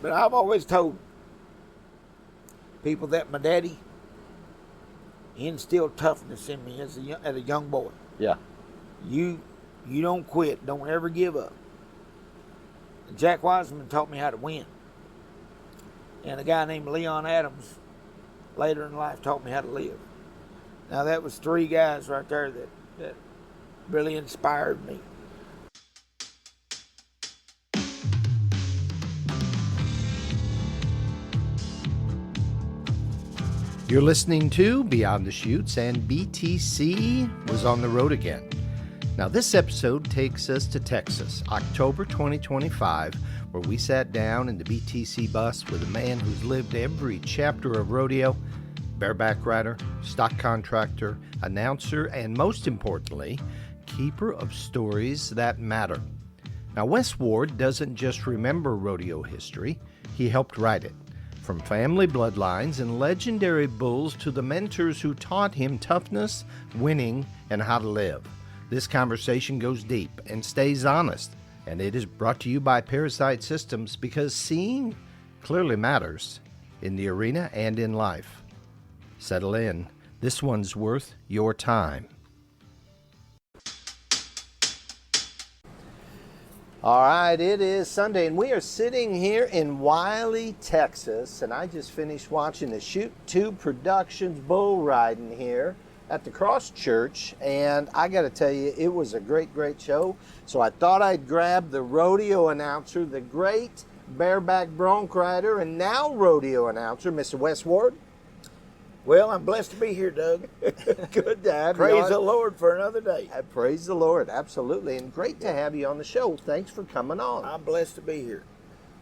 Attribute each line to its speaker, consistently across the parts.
Speaker 1: But I've always told people that my daddy instilled toughness in me as a young boy.
Speaker 2: Yeah.
Speaker 1: You don't quit. Don't ever give up. Jack Wiseman taught me how to win. And a guy named Leon Adams later in life taught me how to live. Now that was three guys right there that really inspired me.
Speaker 3: You're listening to Beyond the Chutes, and BTC was on the road again. Now, this episode takes us to Texas, October 2025, where we sat down in the BTC bus with a man who's lived every chapter of rodeo, bareback rider, stock contractor, announcer, and most importantly, keeper of stories that matter. Now, Wes Ward doesn't just remember rodeo history, he helped write it. From family bloodlines and legendary bulls to the mentors who taught him toughness, winning, and how to live. This conversation goes deep and stays honest, and it is brought to you by Parasight Systems because seeing clearly matters in the arena and in life. Settle in. This one's worth your time. All right, it is Sunday, and we are sitting here in Wiley, Texas, and I just finished watching the Chutes 2 Productions bull riding here at the Cross Church, and I got to tell you, it was a great, great show. So I thought I'd grab the rodeo announcer, the great bareback bronc rider, and now rodeo announcer, Mr. Wes Ward.
Speaker 1: Well, I'm blessed to be here, Doug.
Speaker 3: Good to have you
Speaker 1: Praise
Speaker 3: on.
Speaker 1: the Lord for another day.
Speaker 3: Praise the Lord, absolutely, and great to have you on the show. Thanks for coming on.
Speaker 1: I'm blessed to be here.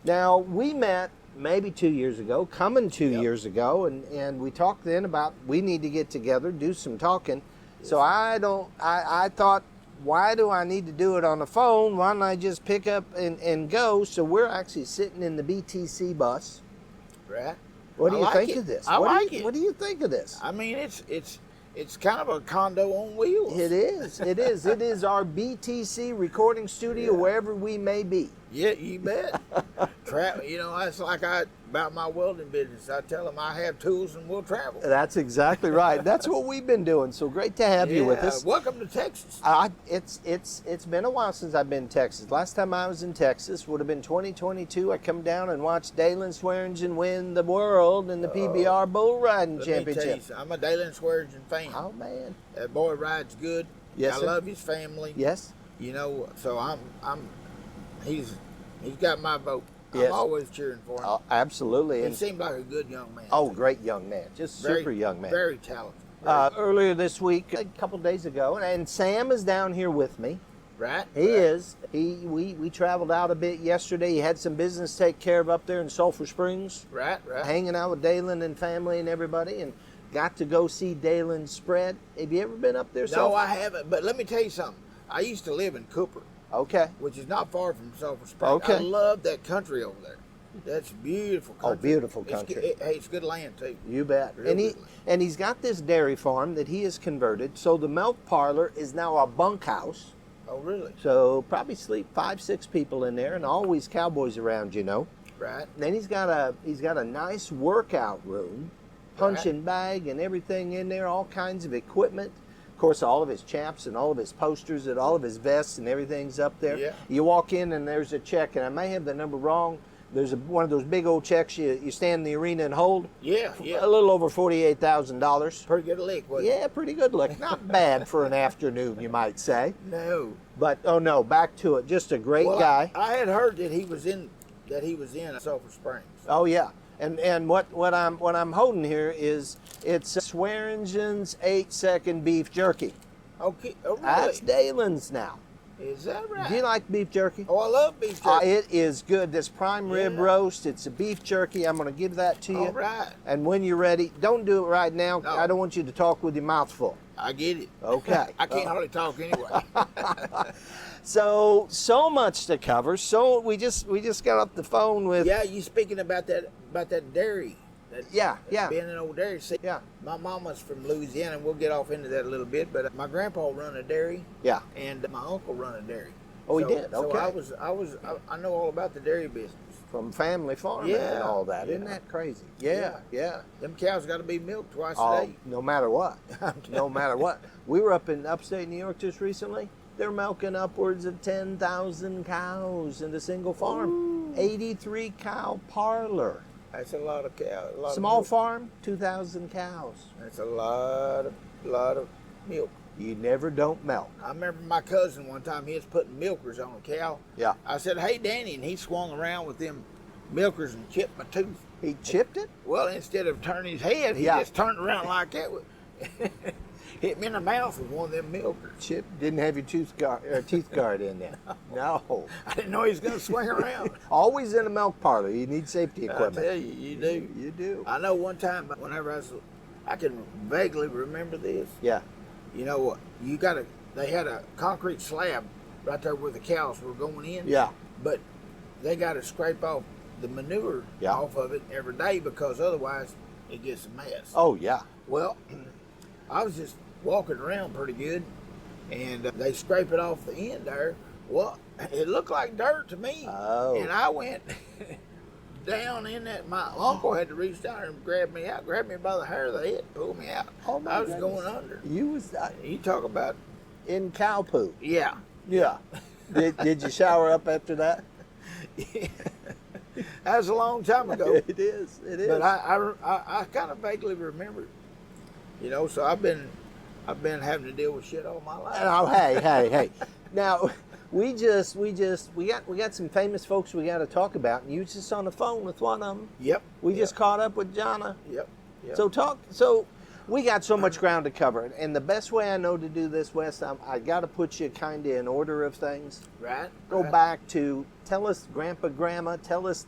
Speaker 3: Now, we met maybe 2 years ago, coming 2
Speaker 1: Yep.
Speaker 3: years ago, and we talked then about we need to get together, do some talking.
Speaker 1: Yes.
Speaker 3: So I thought, why do I need to do it on the phone? Why don't I just pick up and go? So we're actually sitting in the BTC bus.
Speaker 1: Right?
Speaker 3: What do
Speaker 1: I
Speaker 3: you
Speaker 1: like
Speaker 3: think
Speaker 1: it.
Speaker 3: of this?
Speaker 1: I like it.
Speaker 3: What do you think of this?
Speaker 1: I mean, it's kind of a condo on wheels.
Speaker 3: It is. It is. It is our BTC recording studio,
Speaker 1: Yeah.
Speaker 3: wherever we may be.
Speaker 1: Yeah, you bet. That's like about my welding business. I tell them I have tools and we'll travel.
Speaker 3: That's exactly right. That's what we've been doing. So great to have you with us.
Speaker 1: Welcome to Texas.
Speaker 3: It's been a while since I've been in Texas. Last time I was in Texas would have been 2022. I come down and watched Dalen Swearingen win the world in the PBR bull riding
Speaker 1: Let me tell
Speaker 3: championship.
Speaker 1: you something. I'm a Dalen Swearingen fan.
Speaker 3: Oh man.
Speaker 1: That boy rides good.
Speaker 3: Yes,
Speaker 1: I
Speaker 3: sir.
Speaker 1: love his family.
Speaker 3: Yes.
Speaker 1: So he's got my vote.
Speaker 3: Yes.
Speaker 1: I'm always cheering for him.
Speaker 3: Oh, absolutely.
Speaker 1: He
Speaker 3: And
Speaker 1: seemed like a good young man.
Speaker 3: oh, great young man. Just super young man.
Speaker 1: Very talented.
Speaker 3: Earlier this week, a couple days ago, and Sam is down here with me.
Speaker 1: Right?
Speaker 3: He is. We traveled out a bit yesterday. He had some business to take care of up there in Sulphur Springs.
Speaker 1: Right.
Speaker 3: Hanging out with Dalen and family and everybody, and got to go see Dalen's spread. Have you ever been up there?
Speaker 1: No,
Speaker 3: Sulphur?
Speaker 1: I haven't. But let me tell you something. I used to live in Cooper,
Speaker 3: Okay.
Speaker 1: which is not far from Sulphur Springs.
Speaker 3: Okay.
Speaker 1: I love that country over there. That's beautiful country.
Speaker 3: Oh, beautiful
Speaker 1: It's
Speaker 3: country.
Speaker 1: good- it's good land too.
Speaker 3: You bet.
Speaker 1: Real
Speaker 3: And
Speaker 1: good land.
Speaker 3: he's got this dairy farm that he has converted. So the milk parlor is now a bunkhouse.
Speaker 1: Oh, really?
Speaker 3: So probably sleep 5-6 people in there, and always cowboys around,
Speaker 1: Right.
Speaker 3: Then he's got a nice workout room, punching bag and everything in there, all kinds of equipment. Of course, all of his chaps and all of his posters and all of his vests and everything's up there.
Speaker 1: Yeah.
Speaker 3: You walk in and there's a check, and I may have the number wrong. There's one of those big old checks you stand in the arena and hold.
Speaker 1: Yeah.
Speaker 3: A little over $48,000.
Speaker 1: Pretty good lick, wasn't it?
Speaker 3: Yeah, pretty good look. Not bad for an afternoon, you might say.
Speaker 1: No.
Speaker 3: But oh no, back to it. Just a great
Speaker 1: Well,
Speaker 3: guy.
Speaker 1: I had heard that he was in Sulphur Springs.
Speaker 3: Oh yeah, and what I'm holding here is it's Swearingen's 8-second beef jerky.
Speaker 1: Okay. Oh, really?
Speaker 3: That's Dalen's now.
Speaker 1: Is that right?
Speaker 3: Do you like beef jerky?
Speaker 1: Oh, I love beef jerky.
Speaker 3: It is good. This prime rib
Speaker 1: Yeah.
Speaker 3: roast. It's a beef jerky. I'm going to give that to you.
Speaker 1: All right.
Speaker 3: And when you're ready, don't do it right now.
Speaker 1: No.
Speaker 3: I don't want you to talk with your mouth full.
Speaker 1: I get it.
Speaker 3: Okay.
Speaker 1: I can't hardly talk anyway.
Speaker 3: So much to cover. So we just got off the phone with.
Speaker 1: Yeah, you speaking about that dairy.
Speaker 3: Yeah.
Speaker 1: Being an old dairy. See,
Speaker 3: Yeah.
Speaker 1: my mama's from Louisiana, and we'll get off into that a little bit. But my grandpa run a dairy,
Speaker 3: Yeah.
Speaker 1: and my uncle run a dairy.
Speaker 3: Oh, he did?
Speaker 1: So
Speaker 3: Okay.
Speaker 1: I know all about the dairy business.
Speaker 3: from family farming and all that. Isn't that crazy? Yeah.
Speaker 1: Them cows got to be milked twice a day.
Speaker 3: No matter what. No matter what. We were up in upstate New York just recently. They're milking upwards of 10,000 cows in a single farm. Ooh. 83 cow parlor.
Speaker 1: That's a lot of cows.
Speaker 3: Small farm, 2,000 cows.
Speaker 1: That's a lot of milk.
Speaker 3: You never don't milk.
Speaker 1: I remember my cousin one time, he was putting milkers on a cow.
Speaker 3: Yeah.
Speaker 1: I said, "Hey, Danny," and he swung around with them milkers and chipped my tooth.
Speaker 3: He chipped it?
Speaker 1: Well, instead of turning his head, he just turned around like that. Hit me in the mouth with one of them milkers.
Speaker 3: Chip didn't have your teeth guard in there. No.
Speaker 1: I didn't know he was going to swing around.
Speaker 3: Always in a milk parlor, you need safety equipment.
Speaker 1: I tell you, you do.
Speaker 3: You do.
Speaker 1: I know one time, whenever I can vaguely remember this.
Speaker 3: Yeah.
Speaker 1: You know, they had a concrete slab right there where the cows were going in.
Speaker 3: Yeah.
Speaker 1: But they got to scrape off the manure off of it every day because otherwise it gets a mess.
Speaker 3: Oh, yeah.
Speaker 1: Well, I was just walking around pretty good, and they scrape it off the end there. Well, it looked like dirt to me.
Speaker 3: Oh.
Speaker 1: And I went down in that. My uncle had to reach down there and grab me by the hair of the head, pull me out.
Speaker 3: Oh, my
Speaker 1: I was
Speaker 3: goodness.
Speaker 1: going under.
Speaker 3: You
Speaker 1: talk about
Speaker 3: in cow poo.
Speaker 1: Yeah.
Speaker 3: Did you shower up after that?
Speaker 1: Yeah. That was a long time ago.
Speaker 3: It is.
Speaker 1: But I kind of vaguely remember it. You know, so I've been having to deal with shit all my life.
Speaker 3: Oh, hey. Now, we got some famous folks we got to talk about, and you was just on the phone with one of them.
Speaker 1: Yep.
Speaker 3: We just caught up with Jonna.
Speaker 1: Yep.
Speaker 3: So we got so much ground to cover, and the best way I know to do this, Wes, I got to put you kind of in order of things.
Speaker 1: Right.
Speaker 3: Go back to tell us, Grandpa, Grandma, tell us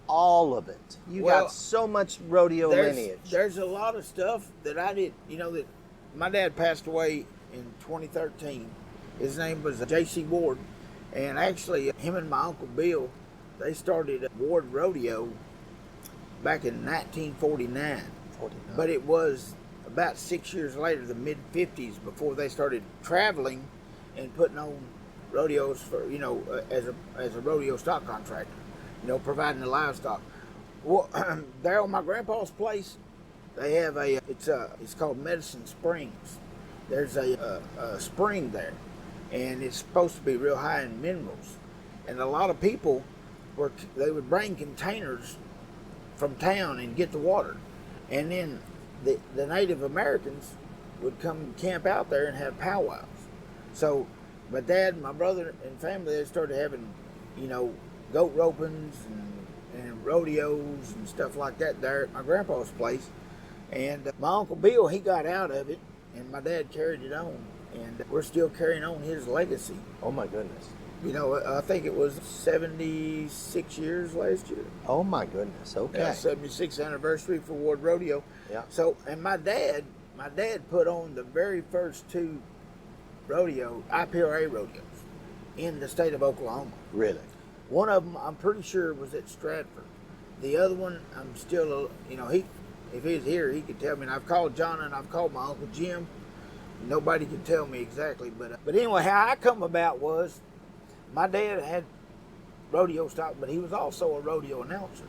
Speaker 3: all of it. You got so much rodeo lineage.
Speaker 1: There's a lot of stuff that I did. You know that my dad passed away in 2013. His name was J.C. Ward, and actually him and my Uncle Bill, they started Ward Rodeo back in 1949. But it was about 6 years later, the mid-50s, before they started traveling and putting on rodeos for, as a rodeo stock contractor, providing the livestock. Well, there on my grandpa's place, they have it's called Medicine Springs. There's a spring there, and it's supposed to be real high in minerals. And a lot of people they would bring containers from town and get the water, and then the Native Americans would come camp out there and have powwows. So my dad and my brother and family, they started having, goat ropings and rodeos and stuff like that there at my grandpa's place. And my Uncle Bill, he got out of it, and my dad carried it on. And we're still carrying on his legacy.
Speaker 3: Oh, my goodness.
Speaker 1: I think it was 76 years last year.
Speaker 3: Oh, my goodness. Okay.
Speaker 1: Yeah, 76th anniversary for Ward Rodeo.
Speaker 3: Yeah.
Speaker 1: So, and my dad put on the very first two IPRA rodeos in the state of Oklahoma.
Speaker 3: Really?
Speaker 1: One of them, I'm pretty sure, was at Stratford. The other one, I'm still, if he was here, he could tell me. And I've called John and I've called my Uncle Jim. Nobody can tell me exactly. But anyway, how I come about was my dad had rodeo stock, but he was also a rodeo announcer.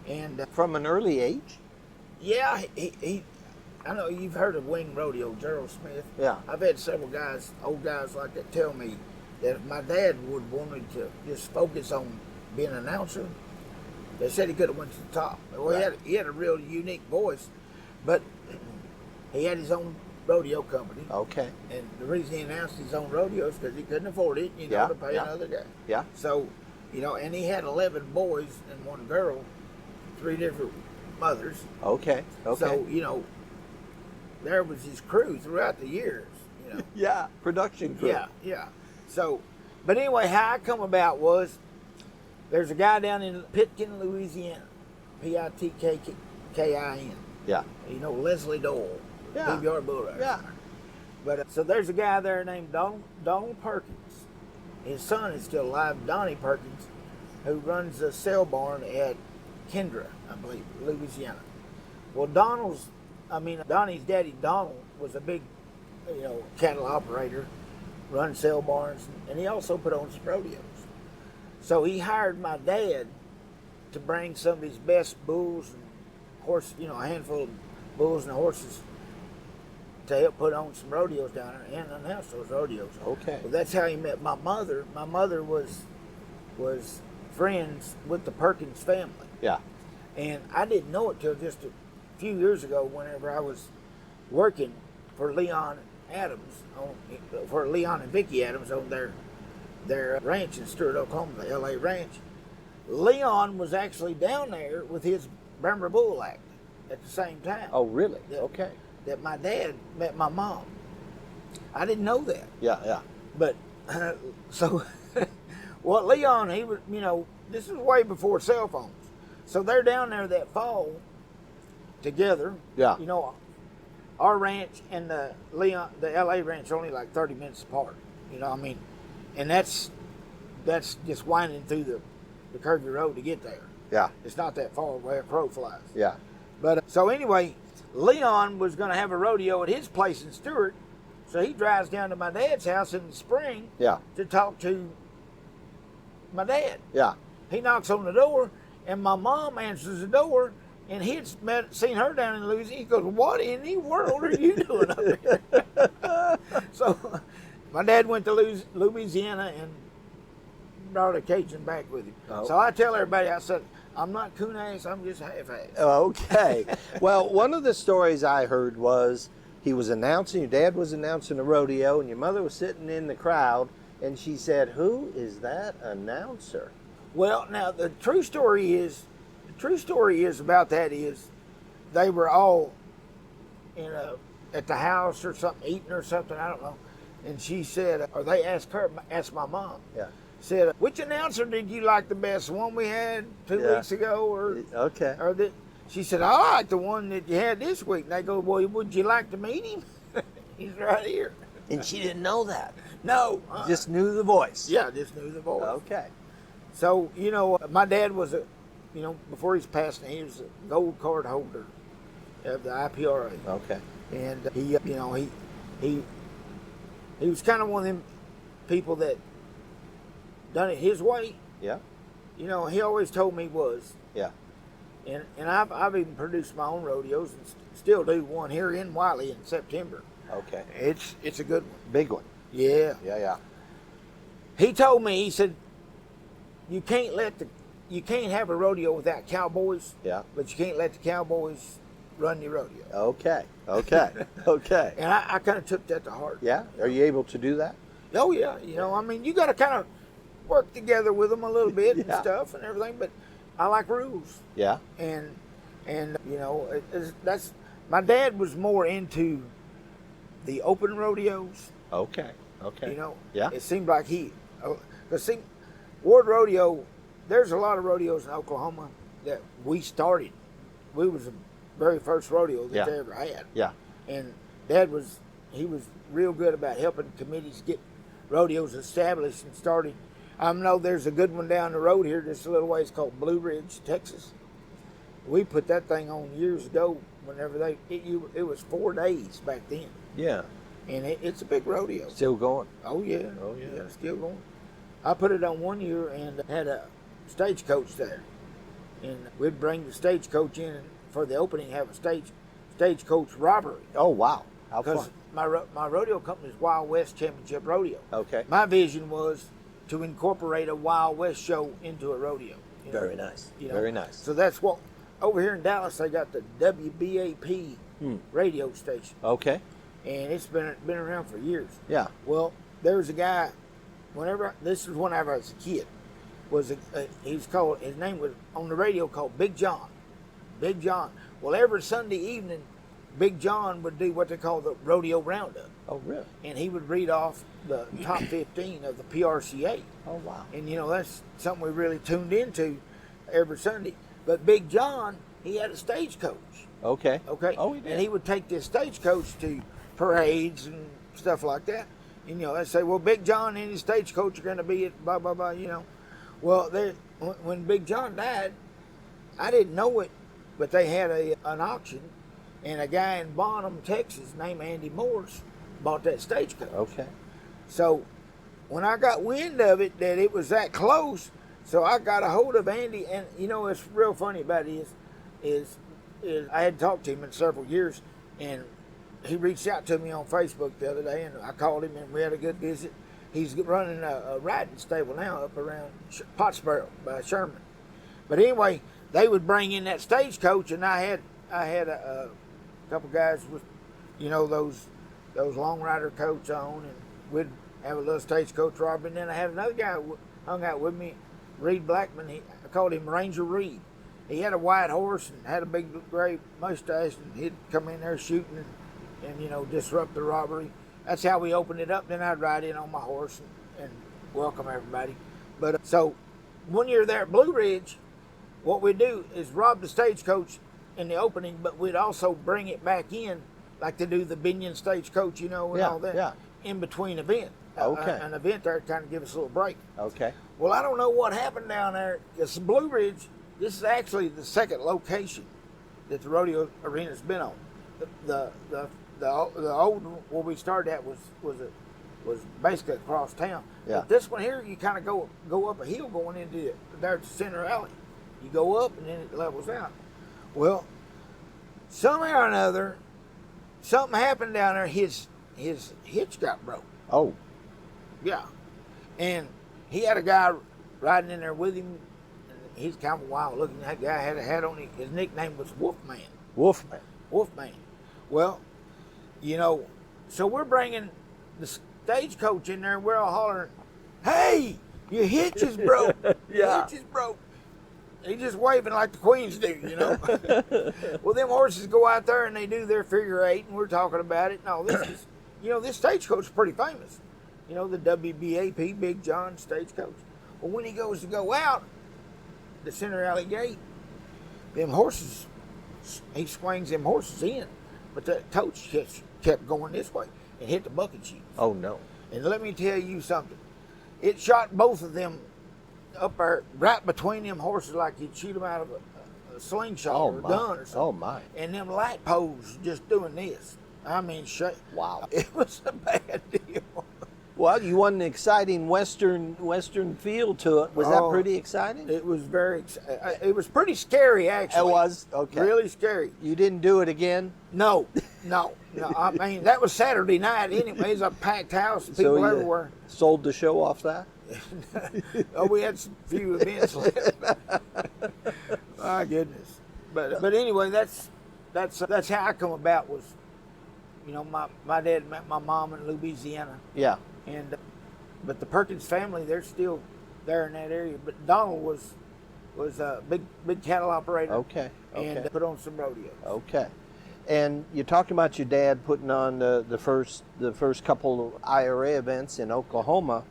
Speaker 1: And
Speaker 3: from an early age?
Speaker 1: Yeah, he I know you've heard of Wing Rodeo, Gerald Smith.
Speaker 3: Yeah.
Speaker 1: I've had several old guys like that tell me that if my dad would wanted to just focus on being an announcer, they said he could have went to the top. Well, right. he had a real unique voice, but he had his own rodeo company.
Speaker 3: Okay.
Speaker 1: And the reason he announced his own rodeo is because he couldn't afford it, to pay another guy.
Speaker 3: Yeah.
Speaker 1: So, and he had 11 boys and one girl, 3 different mothers.
Speaker 3: Okay.
Speaker 1: So, there was his crew throughout the years,
Speaker 3: Yeah, production crew.
Speaker 1: Yeah. So, but anyway, how I come about was there's a guy down in Pitkin, Louisiana, Pitkin.
Speaker 3: Yeah.
Speaker 1: Leslie Doyle.
Speaker 3: Yeah.
Speaker 1: PBR bull rider.
Speaker 3: Yeah.
Speaker 1: But so there's a guy there named Donald Perkins. His son is still alive, Donnie Perkins, who runs a sale barn at Kendra, I believe, Louisiana. Well, Donnie's daddy, Donald, was a big, cattle operator, run sale barns, and he also put on some rodeos. So he hired my dad to bring some of his best bulls and horses, you know, a handful of bulls and horses to help put on some rodeos down there and announce those rodeos.
Speaker 3: Okay.
Speaker 1: Well, that's how he met my mother. My mother was friends with the Perkins family.
Speaker 3: Yeah.
Speaker 1: And I didn't know it till just a few years ago whenever I was working for Leon and Vicki Adams on their ranch in Stewart, Oklahoma, the LA ranch. Leon was actually down there with his Bremer Bull Act at the same time.
Speaker 3: Oh, really?
Speaker 1: That,
Speaker 3: Okay.
Speaker 1: That my dad met my mom. I didn't know that.
Speaker 3: Yeah.
Speaker 1: But, so, well, Leon, he was, you know, this is way before cell phones. So they're down there that fall together.
Speaker 3: Yeah.
Speaker 1: You know, our ranch and the LA ranch are only like 30 minutes apart. You know what I mean? And that's just winding through the curvy road to get there.
Speaker 3: Yeah.
Speaker 1: It's not that far where a crow flies.
Speaker 3: Yeah.
Speaker 1: But so anyway, Leon was going to have a rodeo at his place in Stewart, so he drives down to my dad's house in the spring.
Speaker 3: Yeah.
Speaker 1: To talk to my dad.
Speaker 3: Yeah.
Speaker 1: He knocks on the door, and my mom answers the door, and he'd seen her down in Louisiana. He goes, "What in the world are you doing up here?" So my dad went to Louisiana and brought a Cajun back with him.
Speaker 3: Oh.
Speaker 1: So I tell everybody, I said, I'm not coon-ass, I'm just half-ass.
Speaker 3: Okay. Well, one of the stories I heard was your dad was announcing a rodeo, and your mother was sitting in the crowd, and she said, "Who is that announcer?"
Speaker 1: Well, now the true story is about that is they were all at the house or something, eating or something, I don't know. And she said, or they asked my mom.
Speaker 3: Yeah.
Speaker 1: Said, "Which announcer did you like the best? The one we had 2 weeks ago, or
Speaker 3: okay?"
Speaker 1: Or she said, "I like the one that you had this week." And they go, "Well, would you like to meet him? He's right here."
Speaker 3: And she didn't know that.
Speaker 1: No,
Speaker 3: Just knew the voice.
Speaker 1: yeah, just knew the voice.
Speaker 3: Okay.
Speaker 1: So you know, my dad was before he's passing, he was a gold card holder of the IPRA.
Speaker 3: Okay.
Speaker 1: And he was kind of one of them people that done it his way.
Speaker 3: Yeah.
Speaker 1: You know, he always told me was.
Speaker 3: Yeah.
Speaker 1: And I've even produced my own rodeos and still do one here in Wiley in September.
Speaker 3: Okay.
Speaker 1: It's a good one.
Speaker 3: Big one.
Speaker 1: Yeah.
Speaker 3: Yeah.
Speaker 1: He told me, he said, you can't have a rodeo without cowboys.
Speaker 3: Yeah.
Speaker 1: But you can't let the cowboys run your rodeo.
Speaker 3: Okay. Okay.
Speaker 1: And I kind of took that to heart.
Speaker 3: Yeah. Are you able to do that?
Speaker 1: Oh yeah. You know, I mean, you got to kind of work together with them a little bit and
Speaker 3: Yeah.
Speaker 1: stuff and everything. But I like rules.
Speaker 3: Yeah.
Speaker 1: And you know, that's my dad was more into the open rodeos.
Speaker 3: Okay.
Speaker 1: You know,
Speaker 3: Yeah.
Speaker 1: It seemed like Ward Rodeo. There's a lot of rodeos in Oklahoma that we started. We was the very first rodeo that they ever had.
Speaker 3: Yeah.
Speaker 1: And Dad was real good about helping committees get rodeos established and started. I know there's a good one down the road here, just a little ways, called Blue Ridge, Texas. We put that thing on years ago. Whenever it was 4 days back then,
Speaker 3: Yeah.
Speaker 1: and it's a big rodeo.
Speaker 3: Still going.
Speaker 1: Oh yeah.
Speaker 3: Oh, yeah.
Speaker 1: Still going. I put it on one year and had a stagecoach there, and we'd bring the stagecoach in for the opening, have a stagecoach robbery.
Speaker 3: Oh, wow. How
Speaker 1: Because
Speaker 3: fun.
Speaker 1: my rodeo company is Wild West Championship Rodeo.
Speaker 3: Okay.
Speaker 1: My vision was to incorporate a Wild West show into a rodeo. you know.
Speaker 3: Very nice.
Speaker 1: You know.
Speaker 3: Very nice.
Speaker 1: So that's what, over here in Dallas, they got the WBAP radio station,
Speaker 3: Okay.
Speaker 1: and it's been around for years.
Speaker 3: Yeah.
Speaker 1: Well, there was a guy, this was whenever I was a kid, his name was on the radio called Big John. Big John. Well, every Sunday evening, Big John would do what they call the rodeo roundup.
Speaker 3: Oh, really?
Speaker 1: And he would read off the top 15 of the PRCA.
Speaker 3: Oh, wow.
Speaker 1: And, you know, that's something we really tuned into every Sunday. But Big John, he had a stagecoach.
Speaker 3: Okay.
Speaker 1: Okay?
Speaker 3: Oh, he did.
Speaker 1: And he would take this stagecoach to parades and stuff like that. And, you know, they'd say, well, Big John and his stagecoach are going to be at blah, blah, blah, you know. Well, when Big John died, I didn't know it, but they had an auction, and a guy in Bonham, Texas, named Andy Morse, bought that stagecoach.
Speaker 3: Okay.
Speaker 1: So when I got wind of it, that it was that close, So I got a hold of Andy, and you know what's real funny about it is I had talked to him in several years, and he reached out to me on Facebook the other day, and I called him, and we had a good visit. He's running a riding stable now up around Pottsboro by Sherman. But anyway, they would bring in that stagecoach, and I had a couple guys with, you know, those long rider coats on, and we'd have a little stagecoach robber. And then I had another guy who hung out with me, Reed Blackman. I called him Ranger Reed. He had a white horse and had a big gray mustache, and he'd come in there shooting and you know, disrupt the robbery. That's how we opened it up. Then I'd ride in on my horse and welcome everybody. But so when you're there at Blue Ridge, what we do is rob the stagecoach in the opening, but we'd also bring it back in, like to do the Binion stagecoach, you know, and all that, in between event.
Speaker 3: Okay.
Speaker 1: An event there to kind of give us a little break.
Speaker 3: Okay.
Speaker 1: Well, I don't know what happened down there. It's Blue Ridge. This is actually the second location that the rodeo arena's been on. The old one where we started at was basically across town.
Speaker 3: Yeah.
Speaker 1: But this one here, you kind of go up a hill going into it. There's the center alley. You go up and then it levels out. Well, somehow or another, something happened down there. His hitch got broke.
Speaker 3: Oh.
Speaker 1: Yeah. And he had a guy riding in there with him. And he's kind of wild looking. That guy had a hat on. His nickname was Wolfman. Wolfman. Well, you know, so we're bringing the stagecoach in there. And we're all hollering, "Hey, your hitch is broke." Your hitch is broke. He's just waving like the queens do, you know. Well, them horses go out there and they do their figure eight, and we're talking about it. No, this is, you know, this stagecoach is pretty famous. You know, the WBAP, Big John stagecoach. Well, when he goes to go out, the center alley gate, them horses, he swings them horses in, but the coach kept going this way and hit the bucket chutes.
Speaker 3: Oh, no.
Speaker 1: And let me tell you something. It shot both of them up there, right between them horses, like you'd shoot them out of a slingshot or a gun or something.
Speaker 3: Oh, my.
Speaker 1: And them light poles just doing this. I mean,
Speaker 3: wow.
Speaker 1: It was a bad deal.
Speaker 3: Well, you want an exciting western feel to it. Was that pretty exciting?
Speaker 1: It was very. It was pretty scary, actually.
Speaker 3: It was? Okay.
Speaker 1: Really scary.
Speaker 3: You didn't do it again?
Speaker 1: No. I mean, that was Saturday night anyway. It was a packed house, people everywhere.
Speaker 3: Sold the show off that?
Speaker 1: Oh, we had some few events left. My goodness. But anyway, that's how I come about. Was, you know, my dad met my mom in Louisiana.
Speaker 3: Yeah.
Speaker 1: But the Perkins family, they're still there in that area. But Donald was a big cattle operator.
Speaker 3: Okay.
Speaker 1: And put on some rodeo.
Speaker 3: Okay. And you talked about your dad putting on the first couple of IRA events in Oklahoma,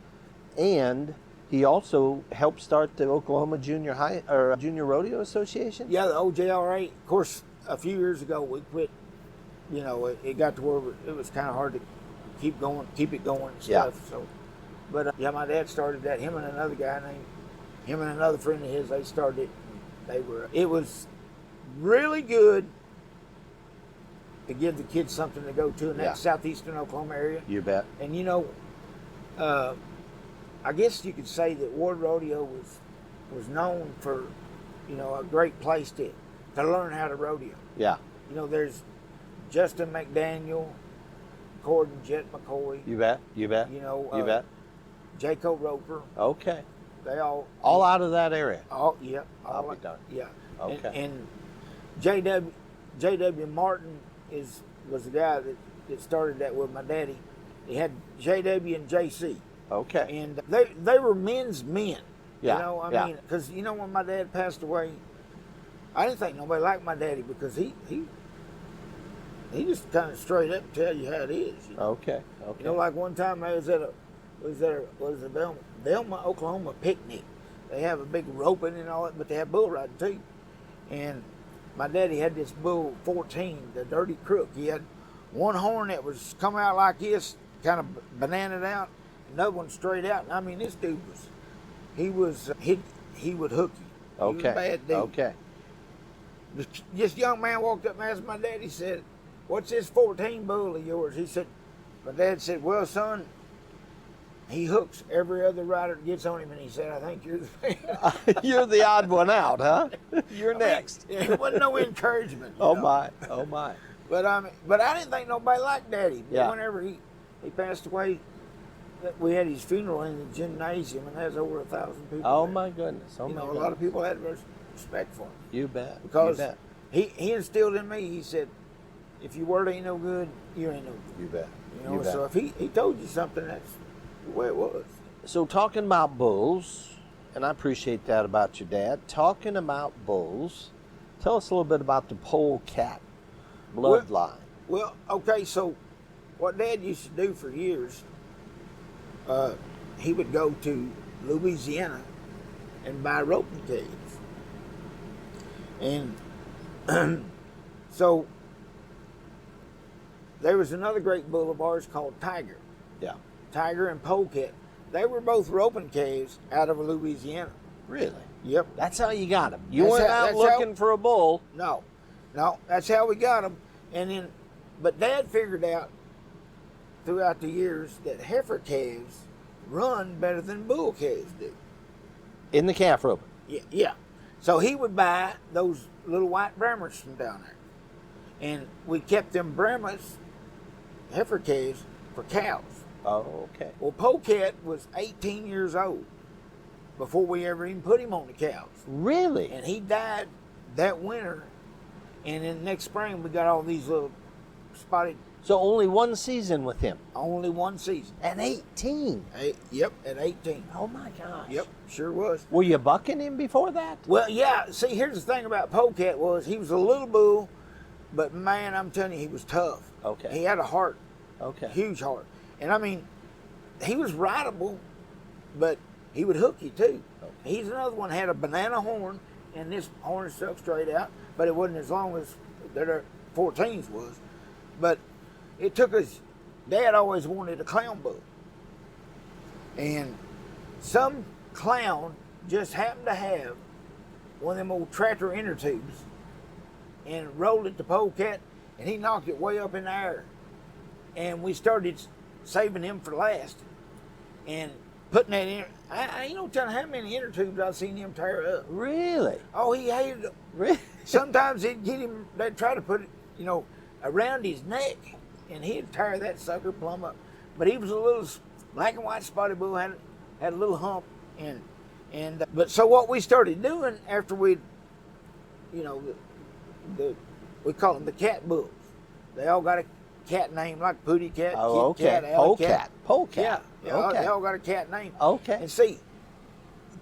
Speaker 3: and he also helped start the Oklahoma Junior Rodeo Association.
Speaker 1: Yeah, the OJRA. Of course, a few years ago we quit. You know, it got to where it was kind of hard to keep it going and stuff.
Speaker 3: Yeah.
Speaker 1: So, but my dad started that. Him and another friend of his, they started it. It was really good to give the kids something to go to in that southeastern Oklahoma area.
Speaker 3: You bet.
Speaker 1: And you know, I guess you could say that Ward Rodeo was known for, you know, a great place to learn how to rodeo.
Speaker 3: Yeah.
Speaker 1: You know, there's Justin McDaniel, Gordon Jet McCoy.
Speaker 3: You bet.
Speaker 1: You know,
Speaker 3: you bet.
Speaker 1: Jaco Roper.
Speaker 3: Okay.
Speaker 1: They all
Speaker 3: out of that area.
Speaker 1: All yeah.
Speaker 3: I'll be done.
Speaker 1: Yeah.
Speaker 3: Okay.
Speaker 1: And J.W. Martin was the guy that started that with my daddy. He had J.W. and J.C.
Speaker 3: Okay.
Speaker 1: And they were men's men.
Speaker 3: Yeah.
Speaker 1: You know, I mean, because, you know, when my dad passed away, I didn't think nobody liked my daddy because he just kind of straight up tell you how it is. You know?
Speaker 3: Okay.
Speaker 1: You know, like one time I was at a Velma, Oklahoma picnic. They have a big roping and all that, but they have bull riding too. And my daddy had this bull 14, the Dirty Crook. He had one horn that was come out like this, kind of bananaed out, another one straight out. And I mean, this dude he would hook you. He was a bad dude.
Speaker 3: Okay.
Speaker 1: This young man walked up and asked my dad, he said, "What's this 14 bull of yours?" He said, my dad said, "Well, son, he hooks every other rider that gets on him, and he said, "I think you're the man."
Speaker 3: You're the odd one out, huh? You're next.
Speaker 1: It wasn't no encouragement.
Speaker 3: Oh
Speaker 1: know.
Speaker 3: my, oh my.
Speaker 1: But I didn't think nobody liked Daddy. But
Speaker 3: Yeah.
Speaker 1: whenever he passed away, we had his funeral in the gymnasium, and there's over 1,000 people.
Speaker 3: Oh
Speaker 1: there.
Speaker 3: my goodness. Oh
Speaker 1: You
Speaker 3: my
Speaker 1: know,
Speaker 3: goodness.
Speaker 1: a lot of people had respect for him
Speaker 3: You bet.
Speaker 1: because
Speaker 3: you bet.
Speaker 1: he instilled in me. He said, "If your word ain't no good, you ain't no good."
Speaker 3: You bet.
Speaker 1: You know,
Speaker 3: You bet.
Speaker 1: so if he told you something, that's the way it was.
Speaker 3: So talking about bulls, and I appreciate that about your dad. Talking about bulls, tell us a little bit about the polecat bloodline.
Speaker 1: Well, okay, so what Dad used to do for years, he would go to Louisiana and buy roping cages. And so there was another great bull of ours called Tiger.
Speaker 3: Yeah.
Speaker 1: Tiger and Polecat. They were both roping calves out of Louisiana.
Speaker 3: Really?
Speaker 1: Yep.
Speaker 3: That's how you got him. You
Speaker 1: That's
Speaker 3: weren't
Speaker 1: how-
Speaker 3: out
Speaker 1: that's
Speaker 3: looking
Speaker 1: how-
Speaker 3: for a bull.
Speaker 1: No, that's how we got them. And then, but Dad figured out throughout the years that heifer calves run better than bull calves do.
Speaker 3: In the calf roping.
Speaker 1: Yeah. So he would buy those little white Brahmas from down there. And we kept them Brahmas, heifer calves, for cows.
Speaker 3: Oh, okay.
Speaker 1: Well, Polecat was 18 years old before we ever even put him on the cows.
Speaker 3: Really?
Speaker 1: And he died that winter. And then next spring, we got all these little spotted,
Speaker 3: So only one season with him.
Speaker 1: only one season.
Speaker 3: At 18.
Speaker 1: Yep, at 18.
Speaker 3: Oh my gosh.
Speaker 1: Yep, sure was.
Speaker 3: Were you bucking him before that?
Speaker 1: Well, yeah, see, here's the thing about Polecat was he was a little bull, but man, I'm telling you, he was tough.
Speaker 3: Okay.
Speaker 1: He had a heart,
Speaker 3: Okay.
Speaker 1: huge heart. And I mean, he was rideable, but he would hook you too.
Speaker 3: Okay.
Speaker 1: He's another one had a banana horn, and this horn stuck straight out, but it wasn't as long as their 14s was. But it took us, Dad always wanted a clown bull. And some clown just happened to have one of them old tractor inner tubes and rolled it to Polecat, and he knocked it way up in the air. And we started saving him for last and putting that in. I ain't no telling how many inner tubes I've seen him tear up.
Speaker 3: Really?
Speaker 1: Oh, he hated them.
Speaker 3: Really?
Speaker 1: Sometimes they'd get him, they'd try to put it, around his neck, and he'd tear that sucker plumb up. But he was a little black and white spotted bull, had a little hump, but so what we started doing after we call them the cat bulls. They all got a cat name like Pootie Cat,
Speaker 3: Oh,
Speaker 1: Kit
Speaker 3: okay.
Speaker 1: Cat, Alley Cat.
Speaker 3: Polecat.
Speaker 1: Yeah,
Speaker 3: Okay.
Speaker 1: they all got a cat name.
Speaker 3: Okay.
Speaker 1: And see,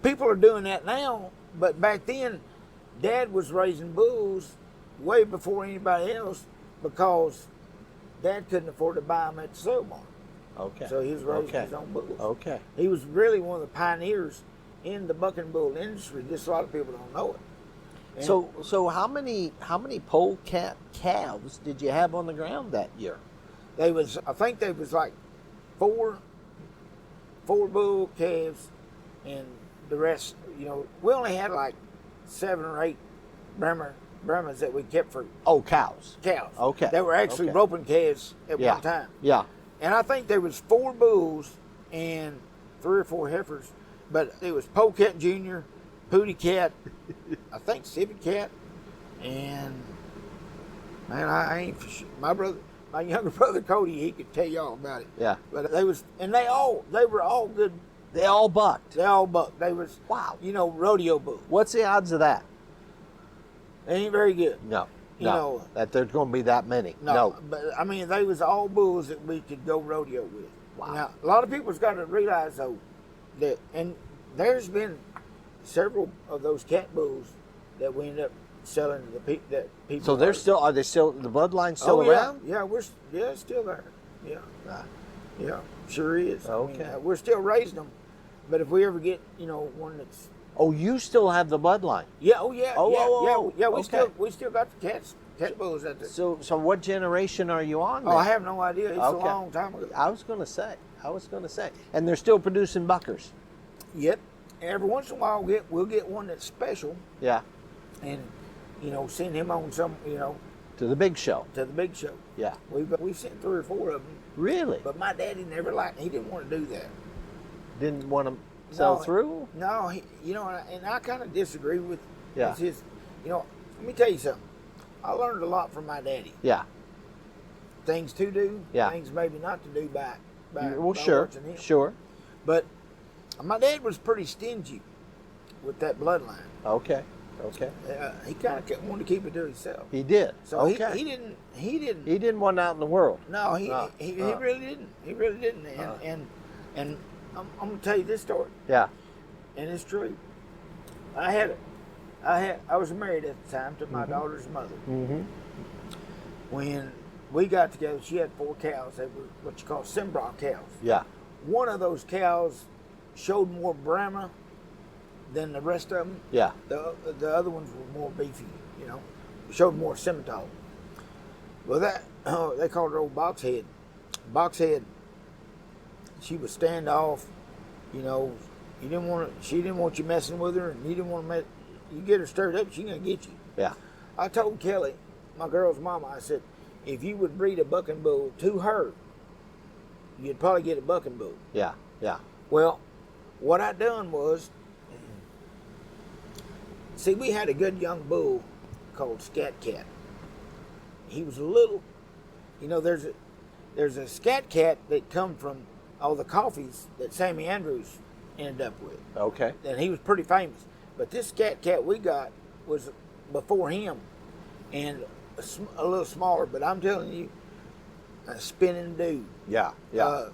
Speaker 1: people are doing that now, but back then, Dad was raising bulls way before anybody else because Dad couldn't afford to buy them at the sale barn.
Speaker 3: Okay.
Speaker 1: So he was raising his own bulls.
Speaker 3: Okay.
Speaker 1: He was really one of the pioneers in the bucking bull industry. Just a lot of people don't know it. And
Speaker 3: So how many polecat calves did you have on the ground that year?
Speaker 1: I think there was like four bull calves, and the rest, we only had like 7 or 8 Brahmas that we kept for
Speaker 3: Cows.
Speaker 1: cows.
Speaker 3: Okay.
Speaker 1: They were actually
Speaker 3: Okay.
Speaker 1: roping calves at
Speaker 3: Yeah.
Speaker 1: one time.
Speaker 3: Yeah.
Speaker 1: And I think there was 4 bulls and 3 or 4 heifers, but it was Polecat Jr., Pootie Cat, I think Civic Cat, and man, I ain't for sure. My younger brother Cody, he could tell you all about it.
Speaker 3: Yeah.
Speaker 1: But they were all good.
Speaker 3: They all bucked.
Speaker 1: They all bucked. They was
Speaker 3: Wow.
Speaker 1: rodeo bulls.
Speaker 3: What's the odds of that?
Speaker 1: They ain't very good.
Speaker 3: No.
Speaker 1: You
Speaker 3: No.
Speaker 1: know-
Speaker 3: That there's going to be that many.
Speaker 1: No, but I mean, they was all bulls that we could go rodeo with.
Speaker 3: Wow.
Speaker 1: Now, a lot of people's got to realize though that, and there's been several of those cat bulls that we end up selling to the people.
Speaker 3: So they're still, are they still, the bloodline's still
Speaker 1: yeah.
Speaker 3: around?
Speaker 1: Yeah, it's still there. Yeah,
Speaker 3: Ah.
Speaker 1: yeah, sure is.
Speaker 3: Okay.
Speaker 1: I mean, we're still raising them, but if we ever get one that's
Speaker 3: Oh, you still have the bloodline.
Speaker 1: yeah, oh yeah,
Speaker 3: Oh,
Speaker 1: yeah,
Speaker 3: oh, oh,
Speaker 1: yeah,
Speaker 3: okay.
Speaker 1: we still got the cat bulls out there.
Speaker 3: So what generation are you on?
Speaker 1: Oh,
Speaker 3: then?
Speaker 1: I have no idea. It's
Speaker 3: Okay.
Speaker 1: a long time ago.
Speaker 3: I was going to say. And they're still producing buckers.
Speaker 1: Yep. Every once in a while, we'll get one that's special,
Speaker 3: Yeah.
Speaker 1: and send him on some,
Speaker 3: To the big show.
Speaker 1: to the big show.
Speaker 3: Yeah.
Speaker 1: We've sent 3 or 4 of them,
Speaker 3: Really?
Speaker 1: but my daddy never liked. He didn't want to do that.
Speaker 2: Didn't want to sell through?
Speaker 1: No, you know, and I kind of disagree with his. You know, let me tell you something. I learned a lot from my daddy.
Speaker 2: Yeah.
Speaker 1: Things to do,
Speaker 2: Yeah.
Speaker 1: things maybe not to do by
Speaker 2: sure,
Speaker 1: watching him.
Speaker 2: sure.
Speaker 1: But my dad was pretty stingy with that bloodline.
Speaker 2: Okay.
Speaker 1: He kind of wanted to keep it to himself.
Speaker 2: He did.
Speaker 1: So he didn't.
Speaker 2: He didn't want out in the world.
Speaker 1: No, he really didn't. He really didn't. And I'm gonna tell you this story.
Speaker 2: Yeah.
Speaker 1: And it's true. I was married at the time to my daughter's mother.
Speaker 2: Mm-hmm.
Speaker 1: When we got together, she had 4 cows. They were what you call Simbrock cows.
Speaker 2: Yeah.
Speaker 1: One of those cows showed more Brahma than the rest of them.
Speaker 2: Yeah.
Speaker 1: The other ones were more beefy, you know, showed more Simmental. Well, they called her old Boxhead. Boxhead. She was standoff, you know. She didn't want you messing with her, and you didn't want to you get her stirred up, she's gonna get you.
Speaker 2: Yeah.
Speaker 1: I told Kelly, my girl's mama, I said, if you would breed a bucking bull to her, you'd probably get a bucking bull.
Speaker 2: Yeah. Yeah.
Speaker 1: Well, what I done was, see, we had a good young bull called Scat Cat. He was a little, you know, there's a Scat Cat that come from all the coffees that Sammy Andrews ended up with.
Speaker 2: Okay.
Speaker 1: And he was pretty famous. But this Scat Cat we got was before him and a little smaller, but I'm telling you, a spinning dude.
Speaker 2: Yeah. Yeah.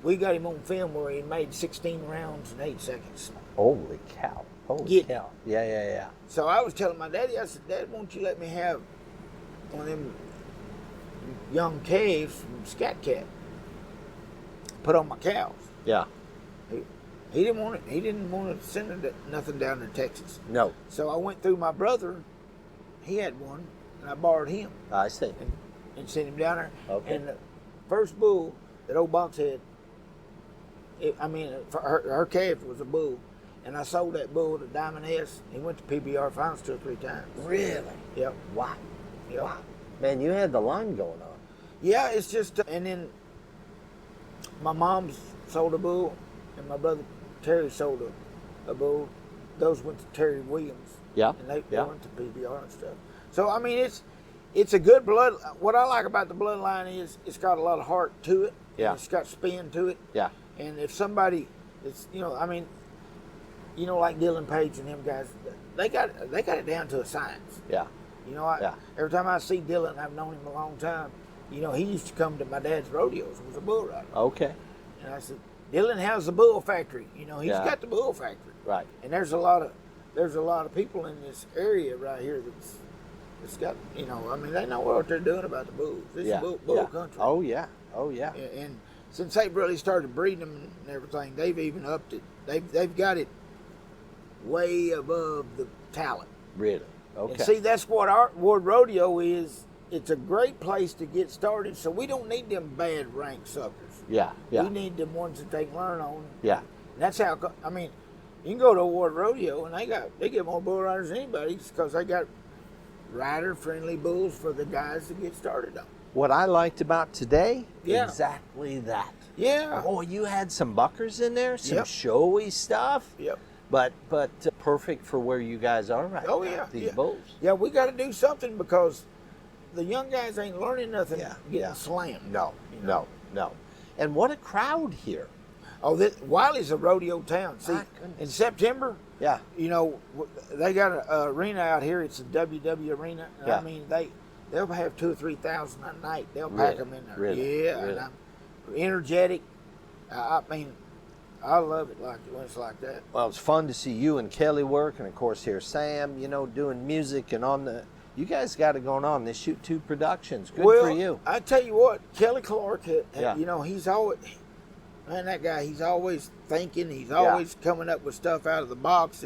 Speaker 1: We got him on film where he made 16 rounds in 8 seconds.
Speaker 2: Holy cow. Holy cow. Yeah.
Speaker 1: So I was telling my daddy, I said, Dad, won't you let me have one of them young calves from Scat Cat put on my cows?
Speaker 2: Yeah.
Speaker 1: He didn't want it. He didn't want to send nothing down to Texas.
Speaker 2: No.
Speaker 1: So I went through my brother. He had one, and I borrowed him.
Speaker 2: I see.
Speaker 1: And sent him down there.
Speaker 2: Okay.
Speaker 1: And the first bull that old Box had, her calf was a bull, and I sold that bull to Diamond S. He went to PBR finals 2 or 3 times.
Speaker 2: Really?
Speaker 1: Yep.
Speaker 2: Wow.
Speaker 1: Yep.
Speaker 2: Wow. Man, you had the line going on.
Speaker 1: Yeah, it's just, and then my mom's sold a bull, and my brother Terry sold a bull. Those went to Terry Williams.
Speaker 2: Yeah.
Speaker 1: And they went to PBR and stuff. So, I mean, it's a good blood. What I like about the bloodline is it's got a lot of heart to it.
Speaker 2: Yeah.
Speaker 1: It's got spin to it.
Speaker 2: Yeah.
Speaker 1: And if somebody, it's, you know, I mean, you know, like Dylan Page and them guys, they got it down to a science.
Speaker 2: Yeah.
Speaker 1: You know, every time I see Dylan, I've known him a long time. You know, he used to come to my dad's rodeos. Was a bull rider.
Speaker 2: Okay.
Speaker 1: And I said, Dylan has the bull factory. You know, he's got the bull factory.
Speaker 2: Right.
Speaker 1: And there's a lot of people in this area right here that's got, you know, I mean, they know what they're doing about the bulls. This is bull country.
Speaker 2: Oh yeah.
Speaker 1: And since they've really started breeding them and everything, they've even upped it. They've got it way above the talent.
Speaker 2: Really? Okay.
Speaker 1: And see, that's what our Ward Rodeo is. It's a great place to get started, so we don't need them bad rank suckers.
Speaker 2: Yeah.
Speaker 1: We need them ones that they can learn on.
Speaker 2: Yeah.
Speaker 1: And that's how, I mean, you can go to a Ward Rodeo and they get more bull riders than anybody because they got rider-friendly bulls for the guys to get started on.
Speaker 2: What I liked about today,
Speaker 1: Yeah.
Speaker 2: exactly that.
Speaker 1: Yeah.
Speaker 2: Oh, you had some buckers in there, some
Speaker 1: Yep.
Speaker 2: showy stuff.
Speaker 1: Yep.
Speaker 2: But perfect for where you guys are right
Speaker 1: Oh,
Speaker 2: now.
Speaker 1: yeah.
Speaker 2: These
Speaker 1: yeah.
Speaker 2: bulls.
Speaker 1: Yeah, we got to do something because the young guys ain't learning nothing
Speaker 2: Yeah,
Speaker 1: getting
Speaker 2: yeah.
Speaker 1: slammed.
Speaker 2: No.
Speaker 1: know?
Speaker 2: And what a crowd here.
Speaker 1: Oh, Wiley's a rodeo town. See,
Speaker 2: My goodness.
Speaker 1: in September,
Speaker 2: Yeah.
Speaker 1: you know, they got an arena out here. It's a WW arena. And
Speaker 2: Yeah.
Speaker 1: I mean, they'll have 2,000 or 3,000 a night. They'll pack them in there.
Speaker 2: Really?
Speaker 1: Yeah,
Speaker 2: Really?
Speaker 1: and I'm energetic. I mean, I love it when it's like that.
Speaker 2: Well, it's fun to see you and Kelly work, and of course here's Sam, you know, doing music and you guys got it going on. This Shoot 2 Productions. Good for you.
Speaker 1: I tell you what, Kelly Clark,
Speaker 2: Yeah.
Speaker 1: you know, he's always, man, that guy, he's always thinking, he's always coming up with stuff out of the box.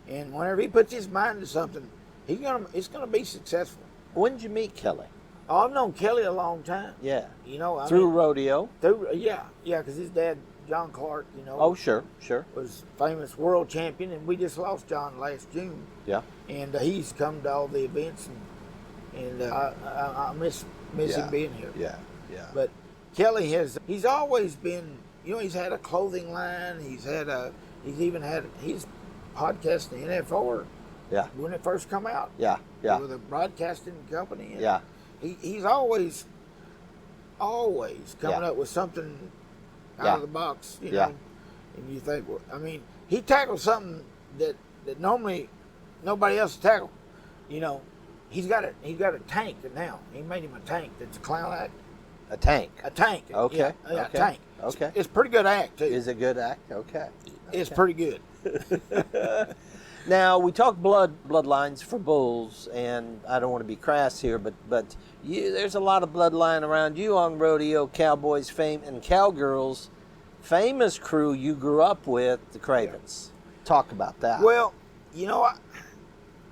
Speaker 1: And whenever he puts his mind to something, it's gonna be successful.
Speaker 2: When did you meet Kelly?
Speaker 1: Oh, I've known Kelly a long time.
Speaker 2: Yeah.
Speaker 1: You know,
Speaker 2: Through rodeo?
Speaker 1: Yeah, because his dad, John Clark, you know.
Speaker 2: Oh, sure.
Speaker 1: Was famous world champion, and we just lost John last June.
Speaker 2: Yeah.
Speaker 1: And he's come to all the events, and I miss him being here.
Speaker 2: Yeah.
Speaker 1: But Kelly he's always been he's had a clothing line. He's podcasting the NFR.
Speaker 2: Yeah.
Speaker 1: When it first come out.
Speaker 2: Yeah. Yeah.
Speaker 1: With a broadcasting company.
Speaker 2: Yeah.
Speaker 1: He's always coming up with something out of the box, you know. And you think, well, I mean, he tackled something that normally nobody else tackle. You know, he's got a tank now. He made him a tank that's a clown act.
Speaker 2: A tank.
Speaker 1: A tank.
Speaker 2: Okay.
Speaker 1: Yeah,
Speaker 2: Okay.
Speaker 1: a tank.
Speaker 2: Okay.
Speaker 1: It's a pretty good act too.
Speaker 2: Is a good act. Okay.
Speaker 1: It's pretty good.
Speaker 2: Now we talk bloodlines for bulls, and I don't want to be crass here, but there's a lot of bloodline around you on Rodeo, Cowboys, fame, and Cowgirls. Famous crew you grew up with, the Cravens. Talk about that.
Speaker 1: Well, you know,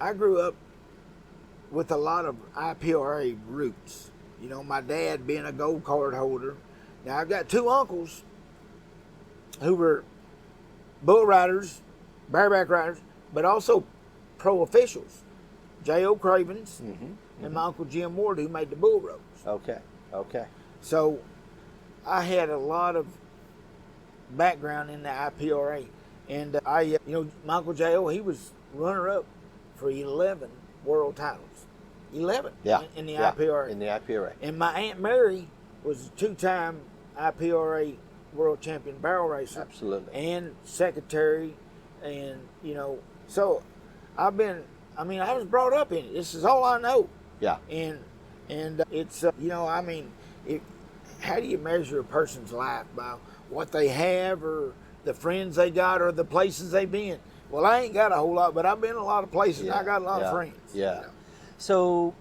Speaker 1: I grew up with a lot of IPRA roots. You know, my dad being a gold card holder. Now, I've got two uncles who were bull riders, bareback riders, but also pro officials. J.O. Cravens and my Uncle Jim Ward, who made the bull ropes.
Speaker 2: Okay.
Speaker 1: So I had a lot of background in the IPRA. And my Uncle J.O., he was runner-up for 11 world titles. 11 in the IPRA.
Speaker 2: In the IPRA.
Speaker 1: And my Aunt Mary was a two-time IPRA world champion barrel racer.
Speaker 2: Absolutely.
Speaker 1: And secretary. And, so I was brought up in it. This is all I know.
Speaker 2: Yeah.
Speaker 1: And it's, how do you measure a person's life? By what they have or the friends they got or the places they've been? Well, I ain't got a whole lot, but I've been a lot of places and I got a lot of friends.
Speaker 2: Yeah. So